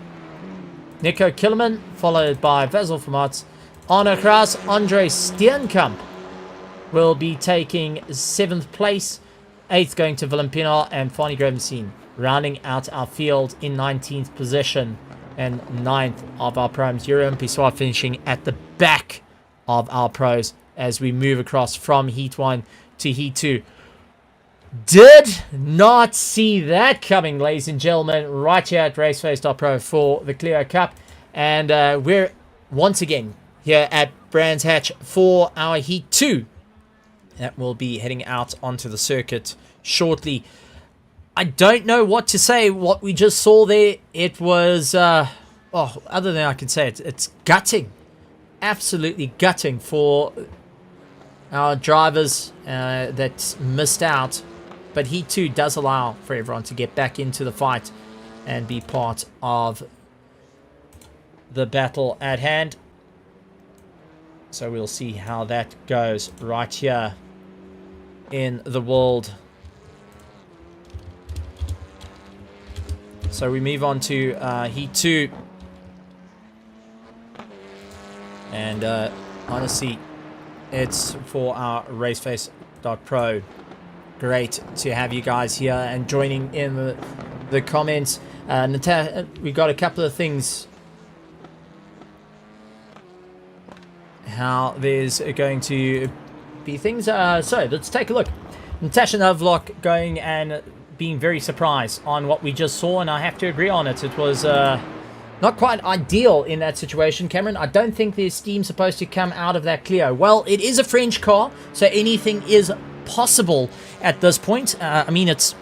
Nico Killerman, followed by Vasil Vermaat. Arno Kraus, Andre Steenkamp will be taking 7th place. 8th going to Willem Pienaar and Fanny Gravenstein, rounding out our field in 19th position. And 9th of our pros, Yuri Pissoir, finishing at the back of our pros as we move across from Heat 1 to Heat 2. Did not see that coming, ladies and gentlemen, right here at RaceFace.Pro for the Clio Cup. And we're once again here at Brands Hatch for our Heat 2. That will be heading out onto the circuit shortly. I don't know what to say. What we just saw there, it was, other than I can say, it's gutting. Absolutely gutting for our drivers that missed out. But Heat 2 does allow for everyone to get back into the fight and be part of the battle at hand. So we'll see how that goes right here in the world. So we move on to Heat 2. And honestly, it's for our RaceFace.Pro. Great to have you guys here and joining in the comments. We got a couple of things. How there's going to be things. So let's take a look. Natasha Novlock going and being very surprised on what we just saw, and I have to agree on it. It was not quite ideal in that situation. Cameron, I don't think there's steam supposed to come out of that Clio. Well, it is a French car, so anything is possible at this point. I mean, it's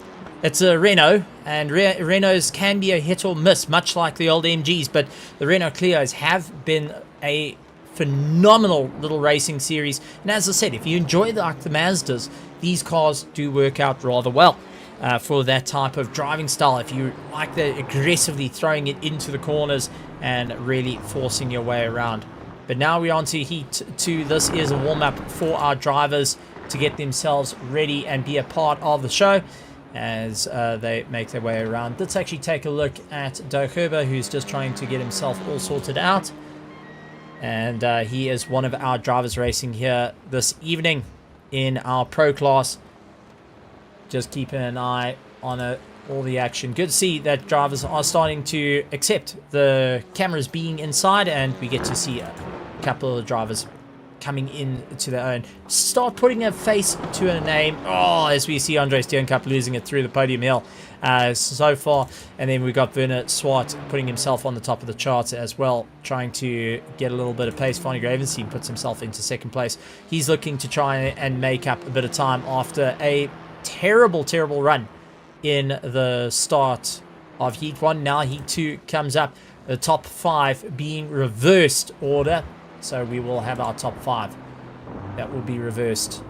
a Renault, and Renaults can be a hit or miss, much like the old MGs, but the Renault Clios have been a phenomenal little racing series. And as I said, if you enjoy the Mazdas, these cars do work out rather well for that type of driving style. If you like the aggressively throwing it into the corners and really forcing your way around. But now we're on to Heat 2. This is a warm-up for our drivers to get themselves ready and be a part of the show as they make their way around. Let's actually take a look at Doug Herber, who's just trying to get himself all sorted out. And he is one of our drivers racing here this evening in our pro class. Just keeping an eye on all the action. Good to see that drivers are starting to accept the cameras being inside, and we get to see a couple of drivers coming in to their own. Start putting a face to a name. Oh, as we see Andre Steenkamp losing it through the podium hill so far. And then we got Werner Swart putting himself on the top of the charts as well, trying to get a little bit of pace. Fanny Gravenstein puts himself into second place. He's looking to try and make up a bit of time after a terrible run in the start of Heat 1. Now Heat 2 comes up, the top 5 being reversed order. So we will have our top 5 that will be reversed.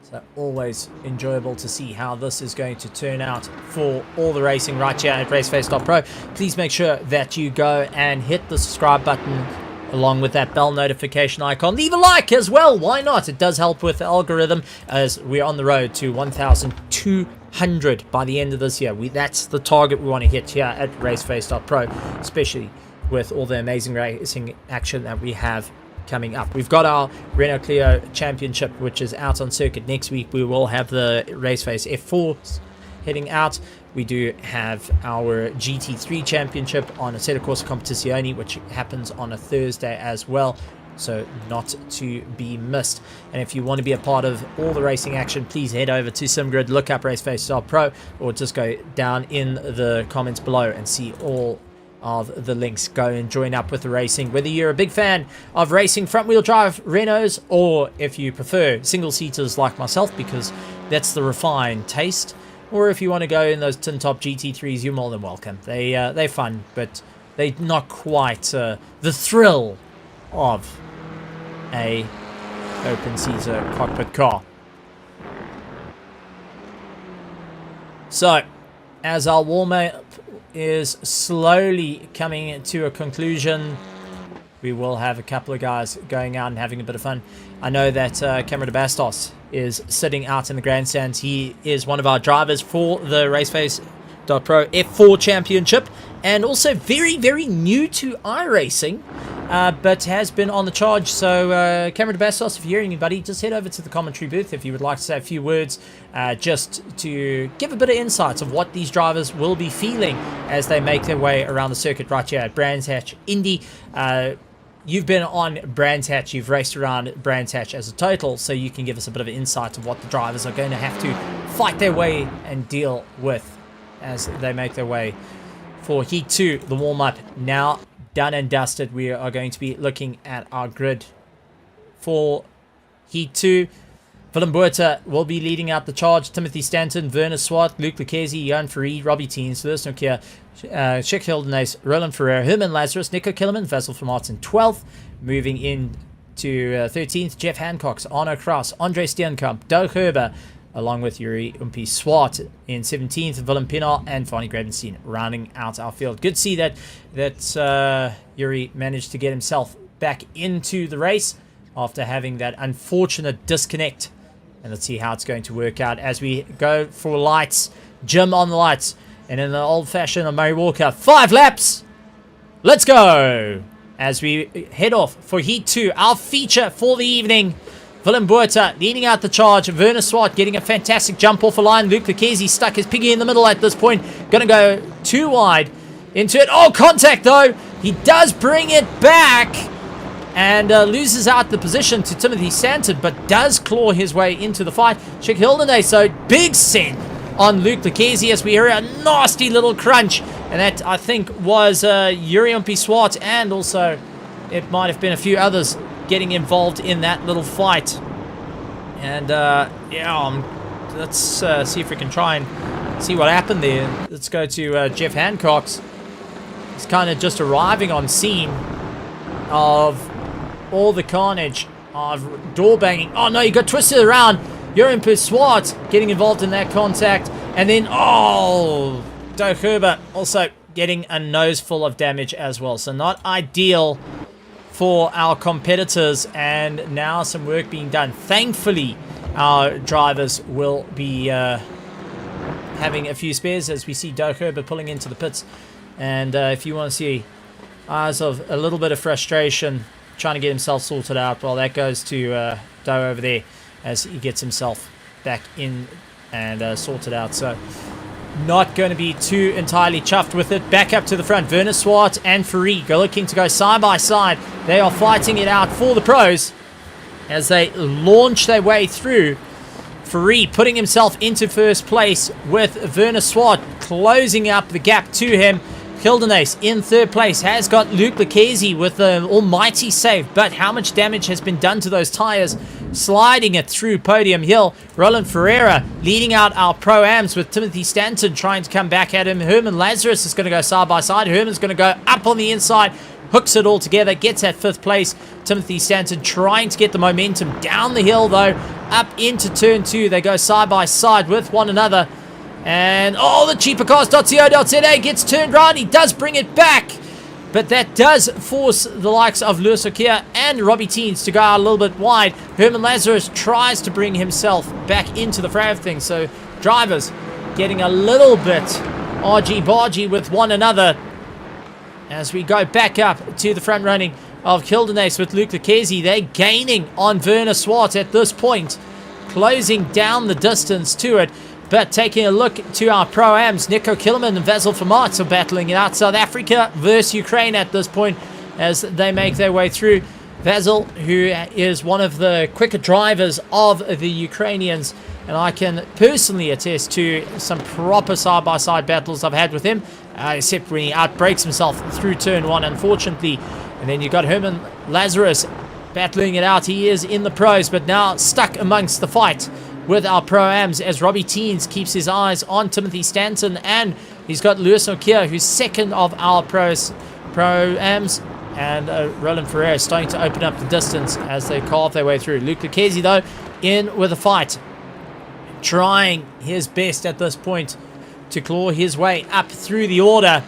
So always enjoyable to see how this is going to turn out for all the racing right here at RaceFace.Pro. Please make sure that you go and hit the subscribe button along with that bell notification icon. Leave a like as well. Why not? It does help with the algorithm as we're on the road to 1,200 by the end of this year. That's the target we want to hit here at RaceFace.Pro, especially with all the amazing racing action that we have coming up. We've got our Renault Clio Championship, which is out on circuit next week. We will have the RaceFace F4 heading out. We do have our GT3 Championship on Assetto Corsa Competizione, which happens on a Thursday as well, so not to be missed. And if you want to be a part of all the racing action, please head over to SimGrid, look up RaceFace.Pro, or just go down in the comments below and see all of the links. Go and join up with the racing, whether you're a big fan of racing front wheel drive Renaults, or if you prefer single seaters like myself, because that's the refined taste, Or if you want to go in those tin top GT3s, you're more than welcome. They're fun, but they're not quite the thrill of a open Caesar cockpit car. So, as our warm-up is slowly coming to a conclusion, we will have a couple of guys going out and having a bit of fun. I know that Cameron de Bastos is sitting out in the grandstands. He is one of our drivers for the RaceFace.Pro F4 Championship, and also very, very new to iRacing, but has been on the charge. So Cameron de Bastos, if you hear anybody, just head over to the commentary booth if you would like to say a few words, just to give a bit of insights of what these drivers will be feeling as they make their way around the circuit right here at Brands Hatch Indy. You've been on Brands Hatch, you've raced around Brands Hatch as a total, so you can give us a bit of an insight of what the drivers are going to have to fight their way and deal with as they make their way for Heat 2, the warm-up. Now done and dusted, we are going to be looking at our grid for Heat 2. Willem Botha will be leading out the charge. Timothy Stanton, Werner Swart, Luke Lucchesi, Jan Farid, Robbie Teens, Lewis Nokia, Schick Hildenace, Roland Ferrer, Herman Lazarus, Nico Killerman, Vasil van Aert in 12th. Moving in to 13th, Jeff Hancock, Arno Kraus, Andre Steenkamp, Doug Herber, along with Yuri Umpi Swart in 17th, Willem Pinaar and Vonnie Grabenstein rounding out our field. Good to see that Yuri managed to get himself back into the race after having that unfortunate disconnect. And let's see how it's going to work out as we go for lights. Jim on the lights. And in the old fashion of Murray Walker, 5 laps. Let's go. As we head off for Heat 2, our feature for the evening. Willem Botha leading out the charge. Werner Swart getting a fantastic jump off a line. Luke Lucchesi stuck his piggy in the middle at this point. Going to go too wide into it. Oh, contact though. He does bring it back. And loses out the position to Timothy Stanton, but does claw his way into the fight. Schick Hildenace, so big send on Luke Lucchesi as we hear a nasty little crunch. And that, I think, was Yuri Umpi Swart, and also it might have been a few others getting involved in that little fight. And, yeah, let's see if we can try and see what happened there. Let's go to Jeff Hancock. He's kind of just arriving on scene of all the carnage of door banging. Oh no, he got twisted around. Yuri Umpi Swart getting involved in that contact. And then, oh, Doug Herber also getting a nose full of damage as well. So not ideal for our competitors, and now some work being done. Thankfully, our drivers will be having a few spares as we see Doug Herber pulling into the pits. And if you want to see eyes of a little bit of frustration trying to get himself sorted out, well, that goes to Doe over there as he gets himself back in and sorted out. So not going to be too entirely chuffed with it. Back up to the front, Werner Swart and Farid are looking to go side by side. They are fighting it out for the pros as they launch their way through. Farid putting himself into first place with Werner Swart closing up the gap to him. Hildenace in third place has got Luke Lucchesi with the almighty save, but how much damage has been done to those tires, sliding it through podium hill. Roland Ferreira leading out our Pro-Ams with Timothy Stanton trying to come back at him. Herman Lazarus is going to go side by side. Herman's going to go up on the inside, hooks it all together, gets at 5th place. Timothy Stanton trying to get the momentum down the hill though, up into turn 2. They go side by side with one another. And, oh, the cheapercars.co.za gets turned around. He does bring it back. But that does force the likes of Lewis Okia and Robbie Teens to go out a little bit wide. Herman Lazarus tries to bring himself back into the fray of things. So, drivers getting a little bit argy-bargy with one another. As we go back up to the front running of Hildenace with Luke Lucchesi. They're gaining on Werner Swart at this point. Closing down the distance to it. But taking a look to our Pro-Ams, Nico Killerman and Vasil van Aert are battling it out. South Africa versus Ukraine at this point as they make their way through. Vasil, who is one of the quicker drivers of the Ukrainians, and I can personally attest to some proper side-by-side battles I've had with him, except when he outbreaks himself through turn 1, unfortunately. And then you've got Herman Lazarus battling it out. He is in the pros, but now stuck amongst the fight with our Pro-Ams as Robbie Teens keeps his eyes on Timothy Stanton, and he's got Lewis Nokia, who's second of our Pro-Ams, and Roland Ferreira starting to open up the distance as they carve their way through. Luke Lucchesi, though, in with a fight, trying his best at this point to claw his way up through the order.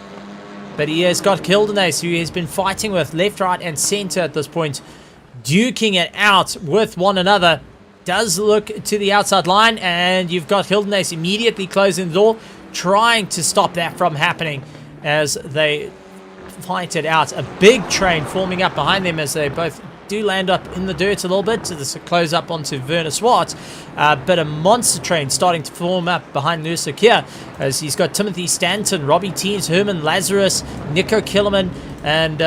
But he has got Kildenace, who has been fighting with left, right, and center at this point, duking it out with one another. Does look to the outside line, and you've got Kildenace immediately closing the door, trying to stop that from happening as they fight it out. A big train forming up behind them as they both do land up in the dirt a little bit to close up onto Werner Swart. But a monster train starting to form up behind Lewis Nokia as he's got Timothy Stanton, Robbie Teens, Herman Lazarus, Nico Killerman, and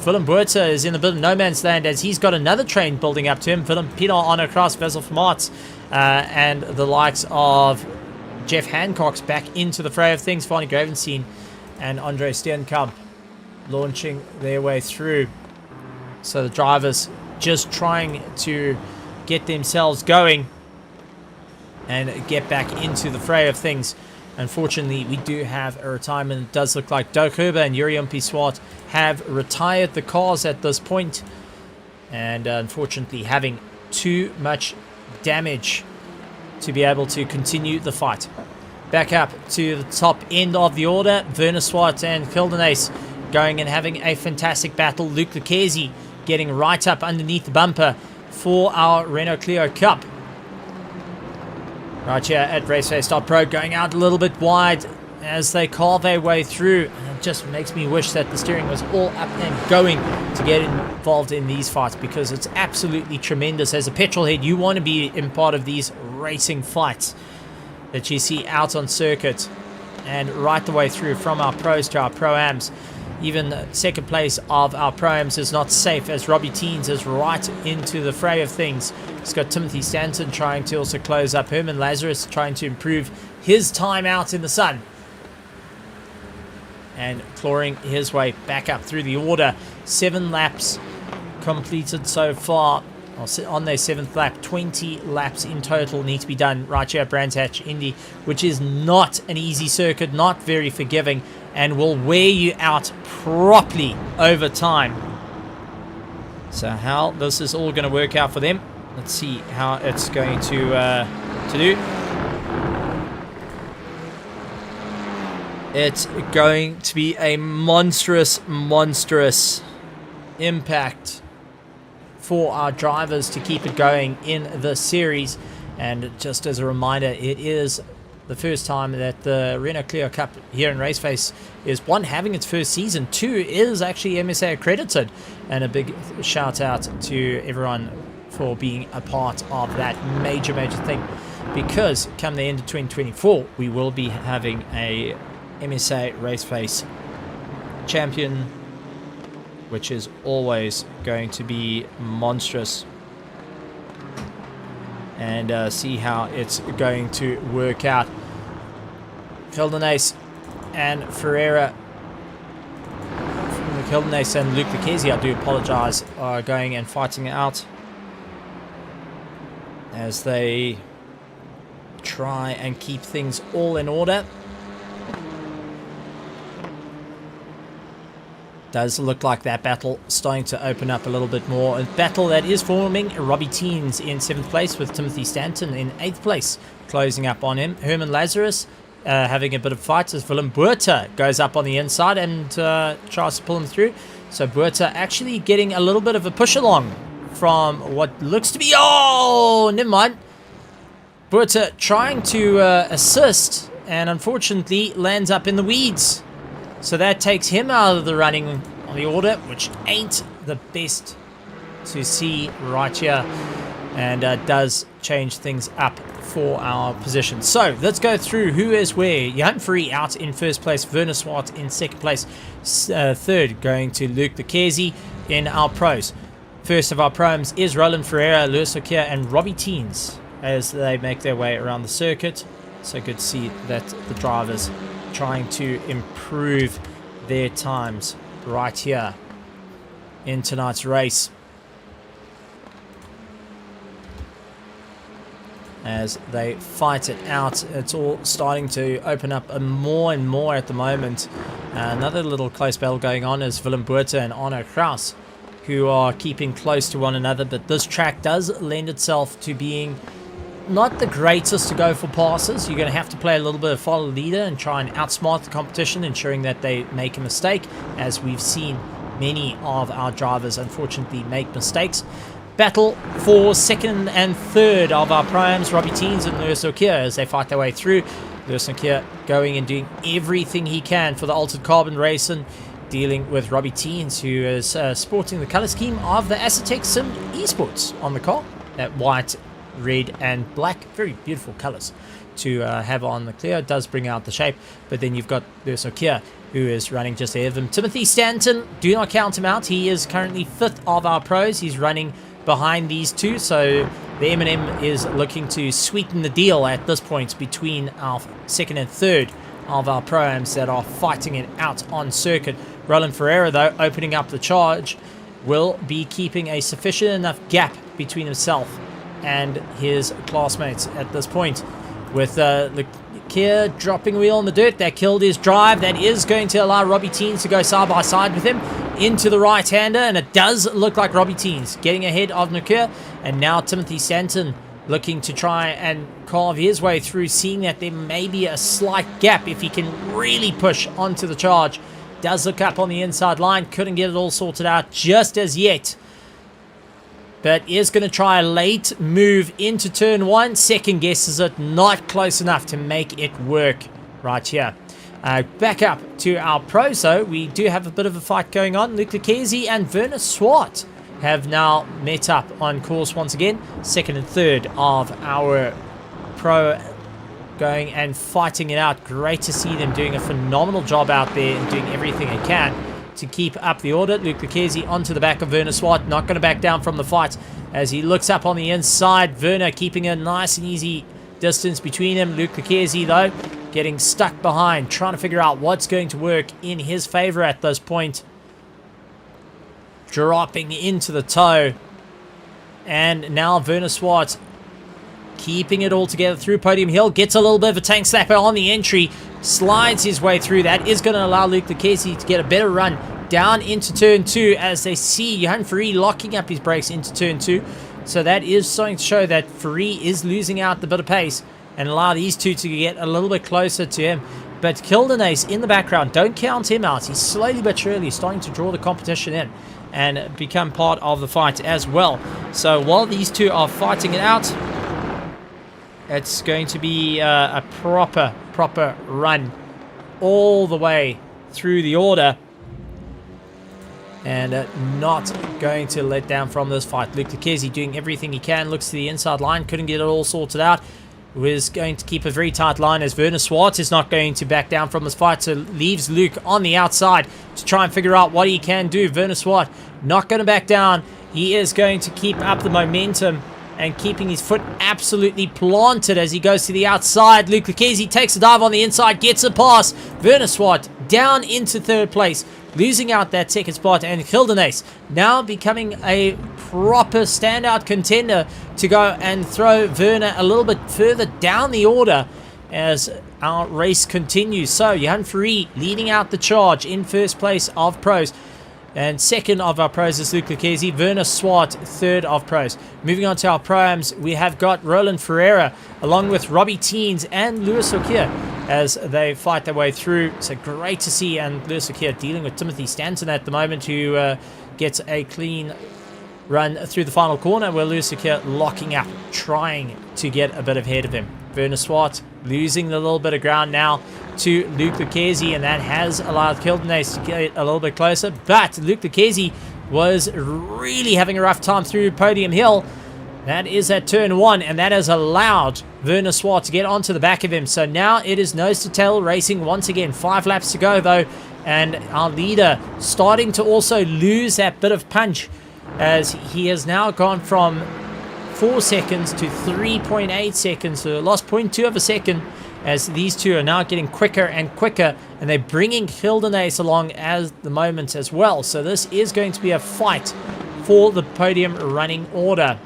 Willem Buerta is in a bit of no man's land as he's got another train building up to him. Willem Pienaar on across, Basil Vermaat, and the likes of Jeff Hancock's back into the fray of things. Fanny Gravenstein and Andre Steenkamp launching their way through. So the drivers just trying to get themselves going and get back into the fray of things. Unfortunately, we do have a retirement. It does look like Doug Herber and Yuri Swart have retired the cars at this point, and unfortunately having too much damage to be able to continue the fight. Back up to the top end of the order, Werner Swart and Kildenace going and having a fantastic battle. Luke Lucchesi getting right up underneath the bumper for our Renault Clio Cup. Right here at RaceFace.Pro, going out a little bit wide as they carve their way through. And it just makes me wish that the steering was all up and going to get involved in these fights, because it's absolutely tremendous. As a petrol head, you want to be in part of these racing fights that you see out on circuit, and right the way through from our pros to our Pro-Ams. Even second place of our Pro-Ams is not safe as Robbie Teens is right into the fray of things. He's got Timothy Stanton trying to also close up. Herman Lazarus trying to improve his time out in the sun, and clawing his way back up through the order. 7 laps completed so far. On their 7th lap, 20 laps in total need to be done right here at Brands Hatch Indy, which is not an easy circuit, not very forgiving, and will wear you out properly over time. So how this is all going to work out for them, let's see how it's going to do. It's going to be a monstrous impact for our drivers to keep it going in this series. And just as a reminder, it is the first time that the Renault Clio Cup here in RaceFace is, 1, having its first season, 2, is actually MSA accredited, and a big shout out to everyone for being a part of that major thing, because come the end of 2024 we will be having a MSA RaceFace champion, which is always going to be monstrous, and see how it's going to work out. Kildenace and Ferreira, Kildenace and Luke Lucchesi, I do apologize, are going and fighting out as they try and keep things all in order. Does look like that battle starting to open up a little bit more. A battle that is forming. Robbie Teens in 7th place with Timothy Stanton in 8th place, closing up on him. Herman Lazarus having a bit of fight as Willem Buerta goes up on the inside and tries to pull him through. So Buerta actually getting a little bit of a push along from what looks to be... Oh, never mind. Buerta trying to assist, and unfortunately lands up in the weeds. So that takes him out of the running on the order, which ain't the best to see right here, and does change things up for our position. So let's go through who is where. Johan Free out in 1st place, Werner Swart in 2nd place, 3rd going to Luke Lucchesi in our pros. First of our Pro-Ams is Roland Ferreira, Lewis Nokia, and Robbie Teens as they make their way around the circuit. So good to see that the drivers trying to improve their times right here in tonight's race. as they fight it out. It's all starting to open up more and more at the moment. Another little close battle going on is Willem Botha and Arno Kraus, who are keeping close to one another, but this track does lend itself to being not the greatest to go for passes. You're going to have to play a little bit of follow leader and try and outsmart the competition, ensuring that they make a mistake, as we've seen many of our drivers unfortunately make mistakes. Battle for second and third of our primes, Robbie Teens and Lewis O'Keefe, as they fight their way through. Lewis O'Keefe going and doing everything he can for the Altered Carbon Racing, dealing with Robbie Teens, who is sporting the color scheme of the Assetec Sim Esports on the car. That white, red and black, very beautiful colors to have on the Clio. It does bring out the shape, but then you've got Lewis O'Keefe, who is running just ahead of him. Timothy Stanton, do not count him out. He is currently 5th of our pros. He's running behind these two, so the M&M is looking to sweeten the deal at this point between our second and third of our proams that are fighting it out on circuit. Roland Ferreira, though, opening up the charge, will be keeping a sufficient enough gap between himself and his classmates at this point. With Leclerc dropping wheel in the dirt, that killed his drive. That is going to allow Robbie Teens to go side by side with him into the right-hander, and it does look like Robbie Teens getting ahead of Leclerc, and now Timothy Stanton looking to try and carve his way through, seeing that there may be a slight gap if he can really push onto the charge. Does look up on the inside line, couldn't get it all sorted out just as yet, but is going to try a late move into turn 1. Second guesses it, not close enough to make it work right here. Back up to our pros, though. We do have a bit of a fight going on. Luke Lucchese and Werner Swart have now met up on course once again. Second and third of our pro going and fighting it out. Great to see them doing a phenomenal job out there and doing everything they can to keep up the order. Luke Lucchese onto the back of Werner Swart, not going to back down from the fight as he looks up on the inside. Werner keeping a nice and easy distance between him. Luke Lucchese, though, getting stuck behind, trying to figure out what's going to work in his favor at this point. Dropping into the toe. And now Werner Swart keeping it all together through Podium Hill. Gets a little bit of a tank slapper on the entry. Slides his way through. That is going to allow Luke Lucchese to get a better run down into turn 2, as they see Johan Ferrari locking up his brakes into turn 2. So that is starting to show that Ferrari is losing out the bit of pace and allow these two to get a little bit closer to him. But Kildenace in the background, don't count him out. He's slowly but surely starting to draw the competition in and become part of the fight as well. So while these two are fighting it out, it's going to be a proper run all the way through the order, and not going to let down from this fight. Luke Lucchese doing everything he can, looks to the inside line, couldn't get it all sorted out. Was going to keep a very tight line, as Werner Swart is not going to back down from this fight, so leaves Luke on the outside to try and figure out what he can do. Werner Swart not going to back down. He is going to keep up the momentum and keeping his foot absolutely planted as he goes to the outside. Luke Lucchese takes a dive on the inside, gets a pass. Werner Swart down into third place, losing out that second spot, and Kildenace now becoming a proper standout contender to go and throw Werner a little bit further down the order as our race continues. So Johan Ferrari leading out the charge in first place of pros, and second of our pros is Luke Lucchese. Werner Swart, third of pros. Moving on to our proams, we have got Roland Ferreira along with Robbie Teens and Lewis O'Keefe as they fight their way through. So great to see, and Lewis O'Keefe dealing with Timothy Stanton at the moment, who gets a clean run through the final corner, where Lewis O'Keefe locking up, trying to get a bit ahead of him. Werner Swart losing a little bit of ground now to Luke Lucchese, and that has allowed Kildenace to get a little bit closer. But Luke Lucchese was really having a rough time through Podium Hill. That is at turn 1, and that has allowed Werner Swart to get onto the back of him. So now it is nose to tail racing once again. 5 laps to go, though, and our leader starting to also lose that bit of punch, as he has now gone from 4 seconds to 3.8 seconds, so lost 0.2 of a second, as these two are now getting quicker and quicker, and they're bringing Kildenace along at the moment as well. So this is going to be a fight for the podium running order.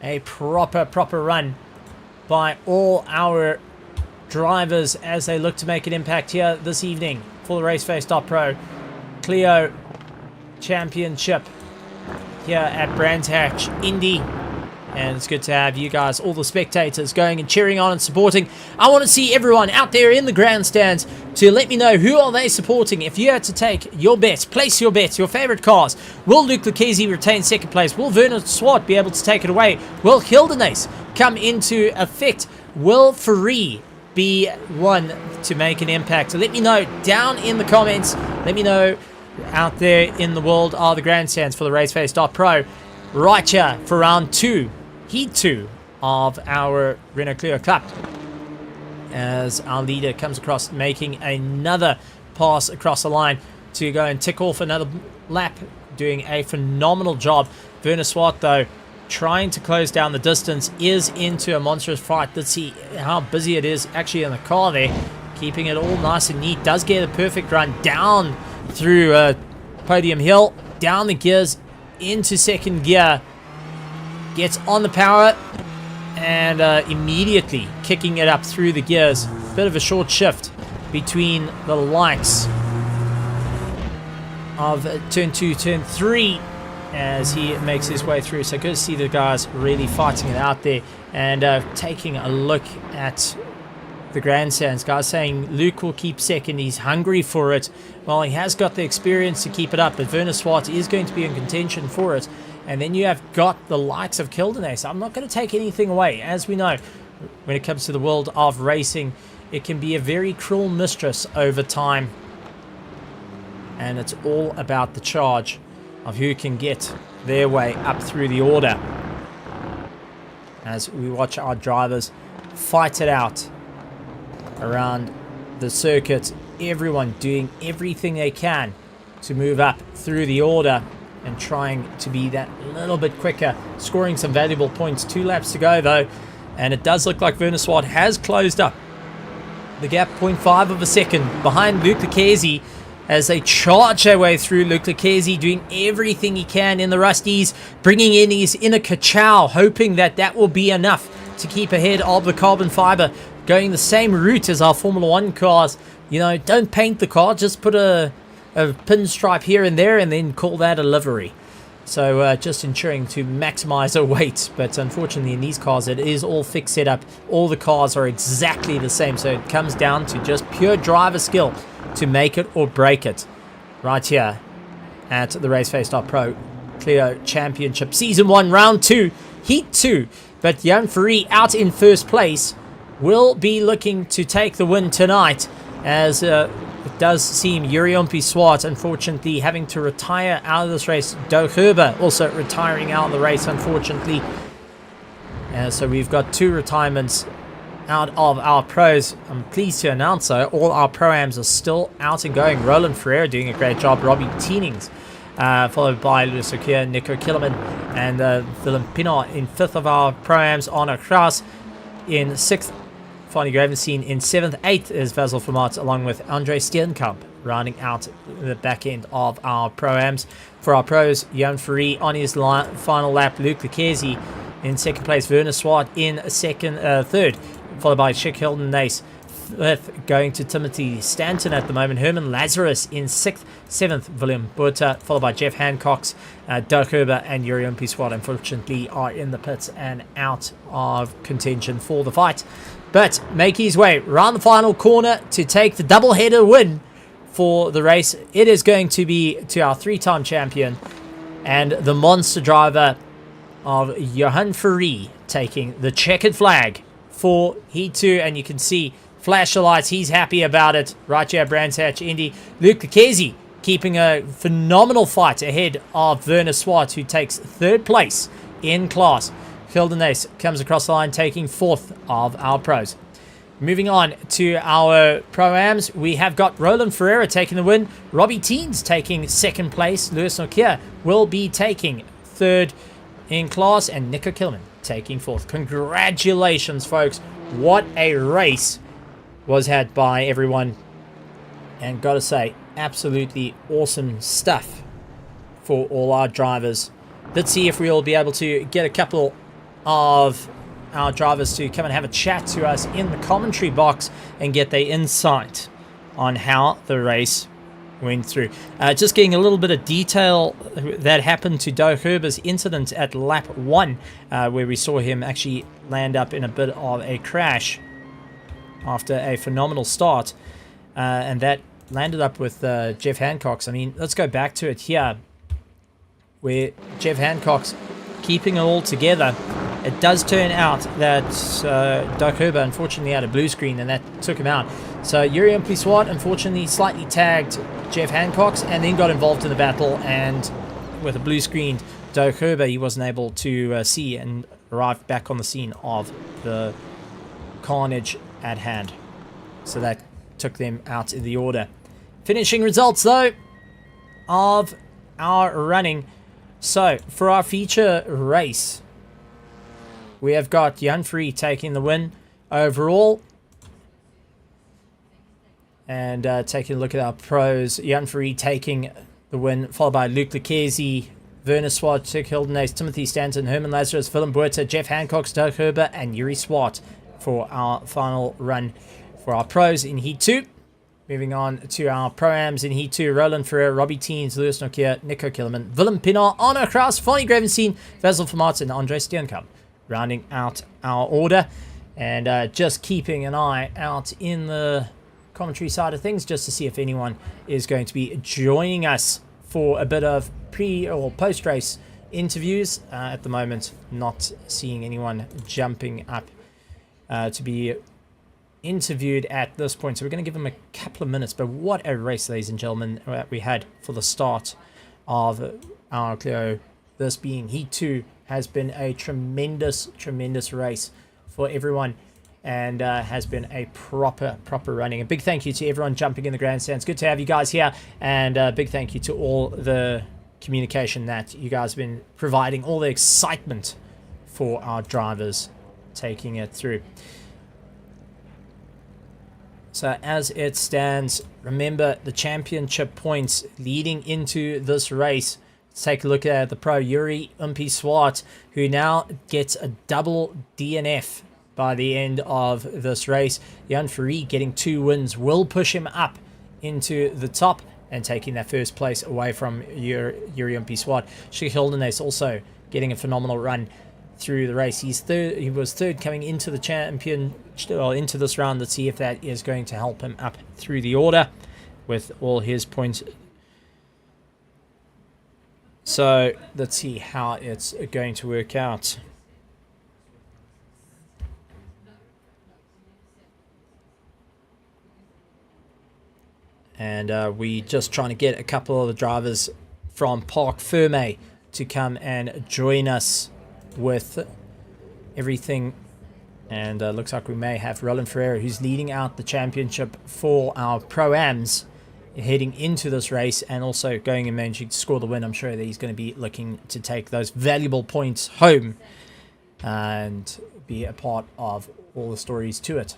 A proper run by all our drivers as they look to make an impact here this evening for the RaceFace.Pro Clio Championship here at Brands Hatch Indy. And it's good to have you guys, all the spectators, going and cheering on and supporting. I want to see everyone out there in the grandstands to let me know who are they supporting. If you had to take your bets, place your bets, your favorite cars. Will Luke Lucchese retain second place? Will Werner Swart be able to take it away? Will Hildenace come into effect? Will Ferrari be one to make an impact? So let me know down in the comments. Let me know out there in the world of the grandstands for the RaceFace.Pro right here for round 2. Heat 2 of our Renault Clio Cup, as our leader comes across, making another pass across the line to go and tick off another lap, doing a phenomenal job. Werner Swart, though, trying to close down the distance, is into a monstrous fight. Let's see how busy it is actually in the car there, keeping it all nice and neat. Does get a perfect run down through Podium Hill, down the gears into second gear, gets on the power and immediately kicking it up through the gears. Bit of a short shift between the likes of turn 2, turn 3 as he makes his way through. So good to see the guys really fighting it out there and taking a look at the grandstands. Guys saying Luke will keep second, he's hungry for it. Well, he has got the experience to keep it up, but Werner Swart is going to be in contention for it. And then you have got the likes of Kildenace. I'm not going to take anything away. As we know, when it comes to the world of racing, it can be a very cruel mistress over time. And it's all about the charge of who can get their way up through the order. As we watch our drivers fight it out around the circuit, everyone doing everything they can to move up through the order and trying to be that little bit quicker, scoring some valuable points. 2 laps to go though, and it does look like Werner Swart has closed up the gap, 0.5 of a second behind Luke Lucchese as they charge their way through. Luke Lucchese doing everything he can in the Rusties, bringing in his inner Kachow, hoping that that will be enough to keep ahead of the carbon fiber, going the same route as our Formula 1 cars. You know, don't paint the car, just put a pinstripe here and there and then call that a livery. So just ensuring to maximize our weight. But unfortunately in these cars it is all fixed setup. All the cars are exactly the same, so it comes down to just pure driver skill to make it or break it right here at the RaceFace.Pro Clio Championship Season 1 Round 2 Heat 2. But Jan Ferrari out in first place will be looking to take the win tonight, as it does seem Jurriumpi Swart unfortunately having to retire out of this race. Doug Herber also retiring out of the race unfortunately. So we've got 2 retirements out of our pros. I'm pleased to announce though, all our pro-ams are still out and going. Roland Ferreira doing a great job. Robbie Teenings followed by Luis Okia, Nico Killerman and Willem Pinaar in 5th of our pro-ams. Arno Kraus in 6th. Fanny Gravenstein in 7th. 8th is Vasil Vermaat along with Andre Steenkamp rounding out the back end of our pro-ams. For our pros, Jan Ferrari on his final lap, Luke Lucchese in 2nd place, Werner Swart in 3rd, followed by Schick Hildenace 5th, going to Timothy Stanton at the moment. Herman Lazarus in 6th, 7th, William Burta, followed by Jeff Hancock's, Doug Herber and Jurriumpi Swart unfortunately are in the pits and out of contention for the fight. But make his way around the final corner to take the double-header win for the race. It is going to be to our 3-time champion and the monster driver of Johan Ferrari taking the checkered flag for Heat 2. And you can see flash of lights, he's happy about it right here at Brands Hatch Indy. Luke Lucchese keeping a phenomenal fight ahead of Werner Swart, who takes 3rd place in class. Hildenace comes across the line taking 4th of our pros. Moving on to our pro-ams, we have got Roland Ferreira taking the win. Robbie Teens taking 2nd place. Luis Nokia will be taking 3rd in class. And Nico Kilman taking 4th. Congratulations, folks. What a race was had by everyone. And gotta say, absolutely awesome stuff for all our drivers. Let's see if we'll be able to get a couple of our drivers to come and have a chat to us in the commentary box and get their insight on how the race went through. Just getting a little bit of detail that happened to Doug Herber's incident at lap 1, where we saw him actually land up in a bit of a crash after a phenomenal start, and that landed up with Jeff Hancock's. I mean, let's go back to it here, where Jeff Hancock's keeping it all together. It does turn out that Doug Herber unfortunately had a blue screen, and that took him out. So Yuri Umpiswat unfortunately slightly tagged Jeff Hancock's and then got involved in the battle, and with a blue screen, Doug Herber, he wasn't able to see and arrive back on the scene of the carnage at hand. So that took them out in the order. Finishing results though of our running. So for our feature race, we have got Jan Free taking the win overall. And taking a look at our pros, Jan Free taking the win, followed by Luke Lucchesi, Werner Swart, Chick Hildenace, Timothy Stanton, Herman Lazarus, Willem Buerta, Jeff Hancock, Doug Herber, and Yuri Swart for our final run for our pros in Heat 2. Moving on to our Pro-Ams in Heat 2, Roland Ferrer, Robbie Teens, Lewis Nokia, Nico Killerman, Willem Pinar, Arno Kraus, Fonny Gravenstein, Vasil Vermaat, and Andre Steenkamp. Rounding out our order, and just keeping an eye out in the commentary side of things just to see if anyone is going to be joining us for a bit of pre or post race interviews. At the moment, not seeing anyone jumping up to be interviewed at this point, so we're going to give them a couple of minutes. But what a race, ladies and gentlemen, we had for the start of our Clio, this being Heat 2, has been a tremendous race for everyone, and has been a proper running. A big thank you to everyone jumping in the grandstands. Good to have you guys here, and a big thank you to all the communication that you guys have been providing, all the excitement for our drivers taking it through. So as it stands, remember the championship points leading into this race. Let's take a look at the pro Yuri Umpiswat, who now gets a double DNF by the end of this race. Jan Ferry getting 2 wins will push him up into the top and taking that first place away from Yuri Umpiswat. Chick Hildenace also getting a phenomenal run through the race. He's third. He was third coming into the champion, well, into this round. Let's see if that is going to help him up through the order with all his points. So let's see how it's going to work out. And we just trying to get a couple of the drivers from Parc Ferme to come and join us with everything. And looks like we may have Roland Ferreira, who's leading out the championship for our Pro-Ams, heading into this race, and also going and managing to score the win. I'm sure that he's going to be looking to take those valuable points home and be a part of all the stories to it.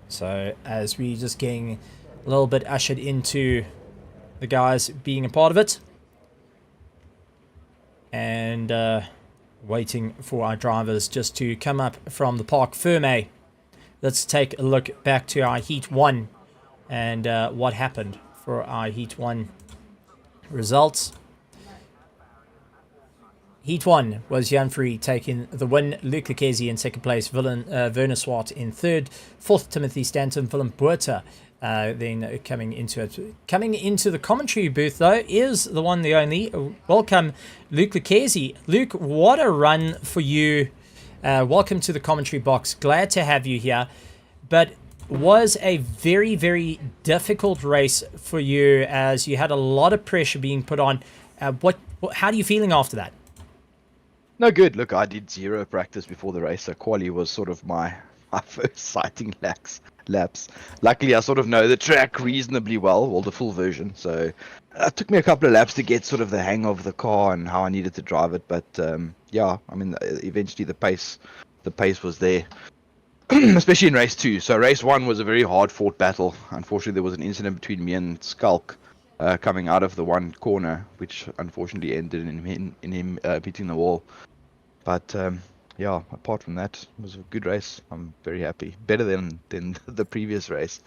So as we just getting a little bit ushered into the guys being a part of it, and waiting for our drivers just to come up from the Parc Ferme. Let's take a look back to our Heat 1 and what happened for our Heat 1 results. Heat 1 was Jan Free taking the win, Luke Lucchesi in second place, Werner Swart in third, fourth Timothy Stanton, Willem Buerta then coming into it. Coming into the commentary booth though is the one, the only. Welcome, Luke Lucchesi. Luke, what a run for you. Welcome to the commentary box. Glad to have you here. But was a very difficult race for you, as you had a lot of pressure being put on. How are you feeling after that? No, good. Look, I did 0 practice before the race, so quali was sort of my first sighting laps. Luckily, I sort of know the track reasonably well the full version, so it took me a couple of laps to get sort of the hang of the car and how I needed to drive it. But yeah, I mean, eventually the pace was there, especially in race 2. So race 1 was a very hard fought battle. Unfortunately, there was an incident between me and Skulk, coming out of the one corner, which unfortunately ended in him beating the wall. But yeah, apart from that, it was a good race. I'm very happy. Better than the previous race.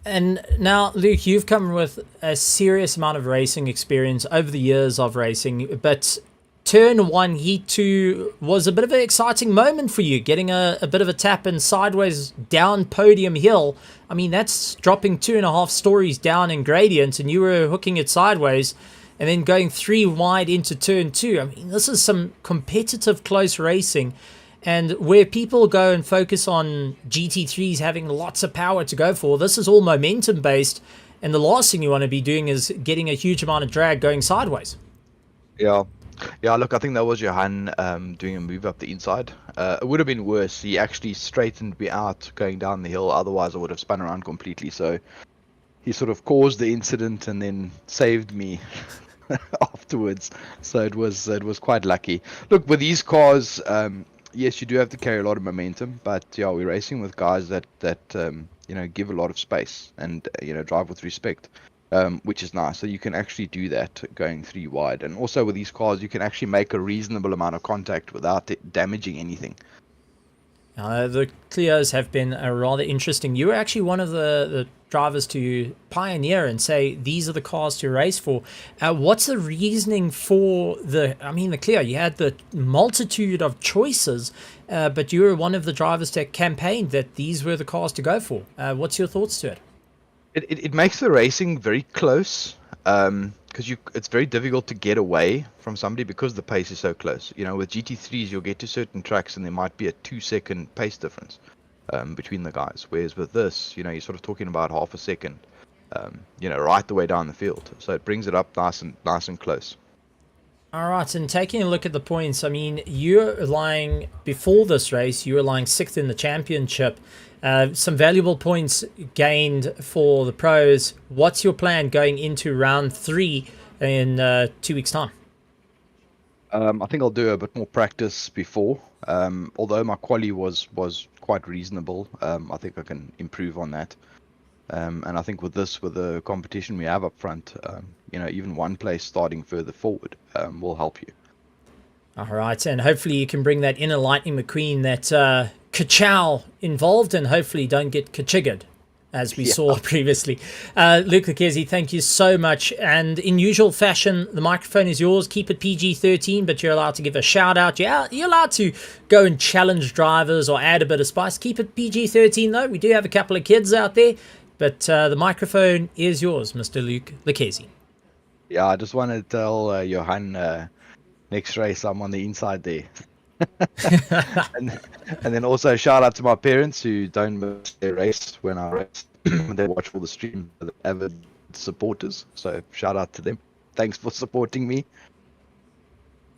And now, Luke, you've come with a serious amount of racing experience over the years of racing, but turn one, heat two was a bit of an exciting moment for you, getting a bit of a tap in sideways down podium hill. I mean, that's dropping 2.5 stories down in gradient, and you were hooking it sideways and then going 3 wide into turn two. I mean, this is some competitive close racing. And where people go and focus on GT3s having lots of power to go for, this is all momentum based. And the last thing you want to be doing is getting a huge amount of drag going sideways. Yeah. Yeah, look, I think that was Johan doing a move up the inside. It would have been worse. He actually straightened me out going down the hill. Otherwise, I would have spun around completely. So he sort of caused the incident and then saved me afterwards. So it was quite lucky. Look, with these cars, yes, you do have to carry a lot of momentum, but yeah, we're racing with guys that give a lot of space and drive with respect, which is nice. So you can actually do that going 3 wide, and also with these cars, you can actually make a reasonable amount of contact without it damaging anything. The Clios have been rather interesting. You were actually one of the drivers to pioneer and say these are the cars to race for. What's the reasoning for the Clio? You had the multitude of choices, but you were one of the drivers that campaigned that these were the cars to go for. What's your thoughts to it? It makes the racing very close, because it's very difficult to get away from somebody because the pace is so close. With GT3s, you'll get to certain tracks and there might be a 2-second pace difference between the guys. Whereas with this, you're sort of talking about half a second, right the way down the field. So it brings it up nice and close. All right, and taking a look at the points, I mean, you're lying, before this race, you were lying 6th in the championship. Some valuable points gained for the pros. What's your plan going into round 3 in 2 weeks' time? I think I'll do a bit more practice before. Although my quali was quite reasonable, I think I can improve on that. And I think with the competition we have up front, even one place starting further forward will help you. All right, and hopefully you can bring that inner Lightning McQueen that ka-chow involved, and hopefully don't get ka-chiggered, as we saw previously. Luke Lekezi, thank you so much. And in usual fashion, the microphone is yours. Keep it PG-13, but you're allowed to give a shout out. Yeah, you're allowed to go and challenge drivers or add a bit of spice. Keep it PG-13 though. We do have a couple of kids out there, but the microphone is yours, Mr. Luke Lekezi. Yeah, I just want to tell Johan, next race I'm on the inside there. and then also shout out to my parents who don't miss their race when I race. They watch all the stream, the avid supporters. So shout out to them. Thanks for supporting me.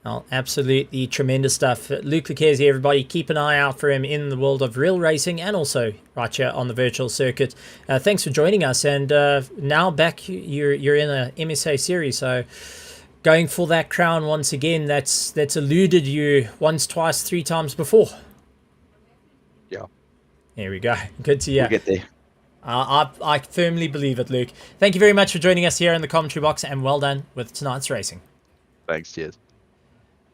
Oh, absolutely tremendous stuff. Luke Lekezi, everybody, keep an eye out for him in the world of real racing and also right here on the virtual circuit. Thanks for joining us. And now back, you're in a MSA series, so going for that crown once again. That's eluded you once, twice, 3 times before. Yeah. There we go. Good to hear. We'll get there. I firmly believe it, Luke. Thank you very much for joining us here in the commentary box, and well done with tonight's racing. Thanks, cheers.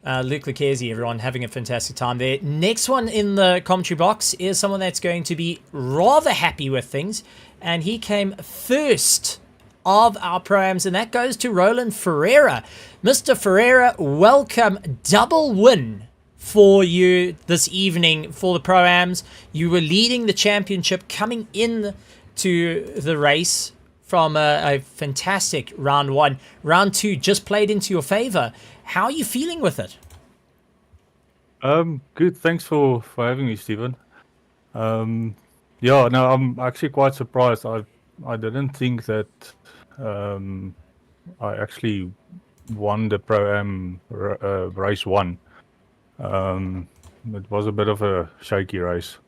Luke Lekezi, everyone, having a fantastic time there. Next one in the commentary box is someone that's going to be rather happy with things, and he came first of our Pro-Ams, and that goes to Roland Ferreira. Mr. Ferreira, welcome. Double win for you this evening for the Pro-Ams. You were leading the championship coming in to the race from a fantastic round 1. Round 2 just played into your favor. How are you feeling with it? Good. Thanks for having me, Stephen. Yeah, no, I'm actually quite surprised. I didn't think that I actually won the Pro-Am race 1. It was a bit of a shaky race.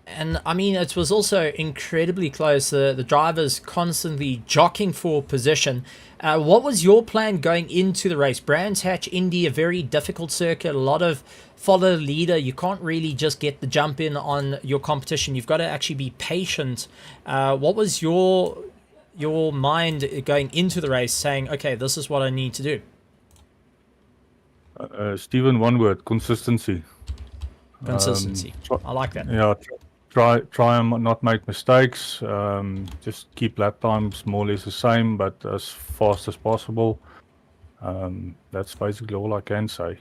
And I mean, it was also incredibly close. The drivers constantly jockeying for position. What was your plan going into the race? Brands Hatch Indy, a very difficult circuit, a lot of follow the leader. You can't really just get the jump in on your competition. You've got to actually be patient. What was your your mind going into the race saying, okay, this is what I need to do? Stephen, one word: consistency. Consistency. I like that. Yeah, try and not make mistakes. Just keep lap times more or less the same, but as fast as possible. That's basically all I can say.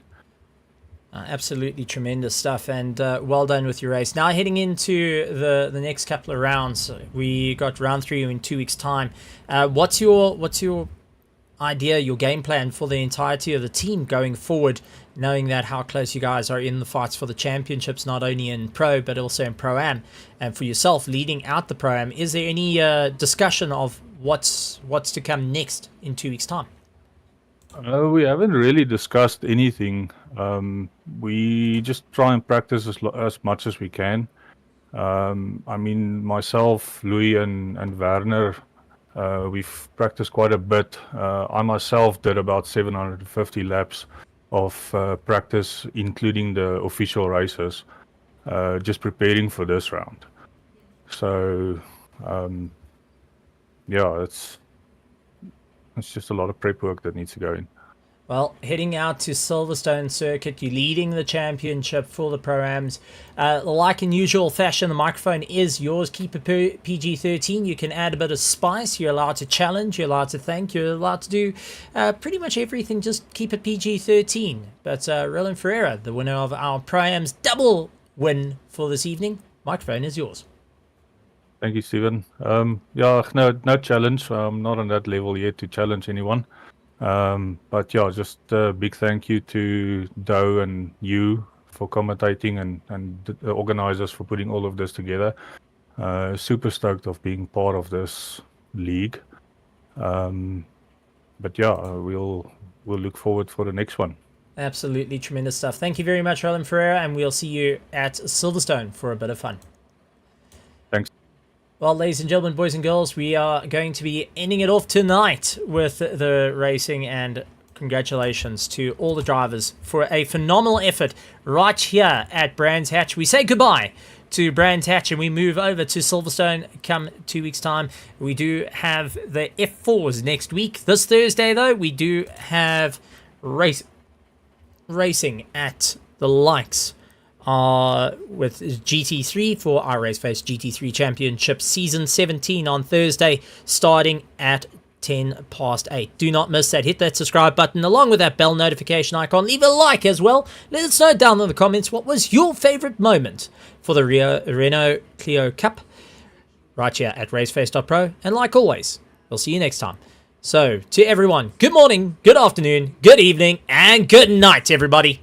Absolutely tremendous stuff, and well done with your race. Now heading into the next couple of rounds, we got round 3 in 2 weeks' time. What's your idea, your game plan for the entirety of the team going forward, knowing that how close you guys are in the fights for the championships, not only in Pro but also in Pro-Am, and for yourself leading out the Pro-Am? Is there any discussion of what's to come next in 2 weeks' time? We haven't really discussed anything. We just try and practice as much as we can. I mean, myself, Louis, and Werner, we've practiced quite a bit. I myself did about 750 laps of practice, including the official races, just preparing for this round. So, yeah, it's just a lot of prep work that needs to go in. Well, heading out to Silverstone Circuit, you're leading the championship for the Pro-Ams. Like in usual fashion, the microphone is yours. Keep it PG-13. You can add a bit of spice. You're allowed to challenge. You're allowed to thank. You're allowed to do pretty much everything. Just keep it PG-13. But Roland Ferreira, the winner of our Pro-Ams double win for this evening, microphone is yours. Thank you, Stephen. Yeah, no challenge. I'm not on that level yet to challenge anyone. But yeah, just a big thank you to Doe and you for commentating and the organizers for putting all of this together. Super stoked of being part of this league. But yeah, we'll look forward for the next one. Absolutely tremendous stuff. Thank you very much, Roland Ferreira, and we'll see you at Silverstone for a bit of fun. Thanks. Well, ladies and gentlemen, boys and girls, we are going to be ending it off tonight with the racing, and congratulations to all the drivers for a phenomenal effort right here at Brands Hatch. We say goodbye to Brands Hatch and we move over to Silverstone come 2 weeks' time. We do have the F4s next week. This Thursday, though, we do have racing at the likes with GT3 for our RaceFace GT3 Championship Season 17 on Thursday, starting at 8:10. Do not miss that. Hit that subscribe button along with that bell notification icon. Leave a like as well. Let us know down in the comments what was your favorite moment for the Renault Clio Cup right here at RaceFace.Pro. And like always, we'll see you next time. So to everyone, good morning, good afternoon, good evening, and good night, everybody.